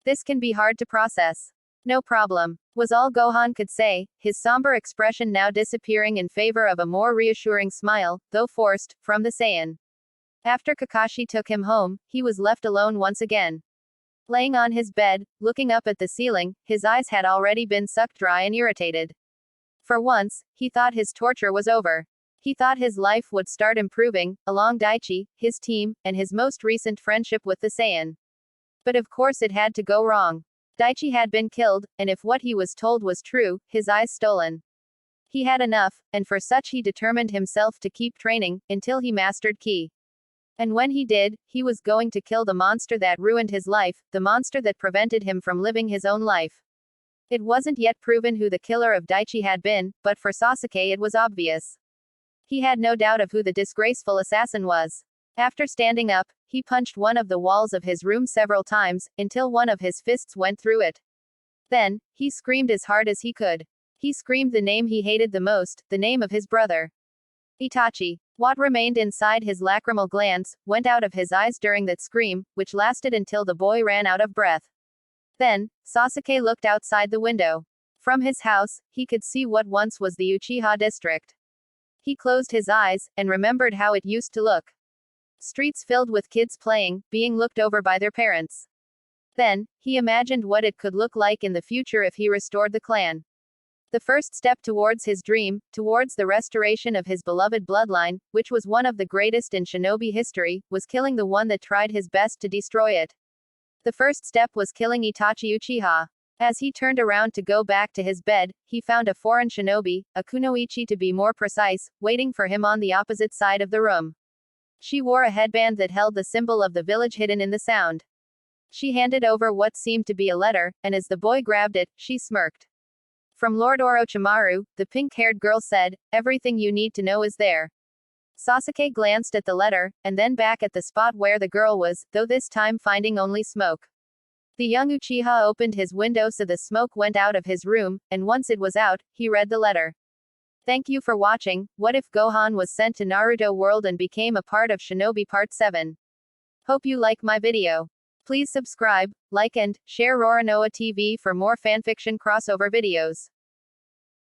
This can be hard to process. No problem, was all Gohan could say, his somber expression now disappearing in favor of a more reassuring smile, though forced, from the Saiyan. After Kakashi took him home, he was left alone once again. Laying on his bed, looking up at the ceiling, his eyes had already been sucked dry and irritated. For once, he thought his torture was over. He thought his life would start improving, along Daichi, his team, and his most recent friendship with the Saiyan. But of course it had to go wrong. Daichi had been killed, and if what he was told was true, his eyes stolen. He had enough, and for such he determined himself to keep training, until he mastered Ki. And when he did, he was going to kill the monster that ruined his life, the monster that prevented him from living his own life. It wasn't yet proven who the killer of Daichi had been, but for Sasuke it was obvious. He had no doubt of who the disgraceful assassin was. After standing up, he punched one of the walls of his room several times, until one of his fists went through it. Then, he screamed as hard as he could. He screamed the name he hated the most, the name of his brother. Itachi. What remained inside his lacrimal glands went out of his eyes during that scream, which lasted until the boy ran out of breath. Then, Sasuke looked outside the window. From his house, he could see what once was the Uchiha district. He closed his eyes, and remembered how it used to look. Streets filled with kids playing, being looked over by their parents. Then, he imagined what it could look like in the future if he restored the clan. The first step towards his dream, towards the restoration of his beloved bloodline, which was one of the greatest in Shinobi history, was killing the one that tried his best to destroy it. The first step was killing Itachi Uchiha. As he turned around to go back to his bed, he found a foreign shinobi, a kunoichi to be more precise, waiting for him on the opposite side of the room. She wore a headband that held the symbol of the village hidden in the sound. She handed over what seemed to be a letter, and as the boy grabbed it, she smirked. From Lord Orochimaru, the pink-haired girl said, everything you need to know is there. Sasuke glanced at the letter, and then back at the spot where the girl was, though this time finding only smoke. The young Uchiha opened his window so the smoke went out of his room, and once it was out, he read the letter. Thank you for watching. What if Gohan was sent to Naruto World and became a part of Shinobi Part 7? Hope you like my video. Please subscribe, like and share Roronoa TV for more fanfiction crossover videos.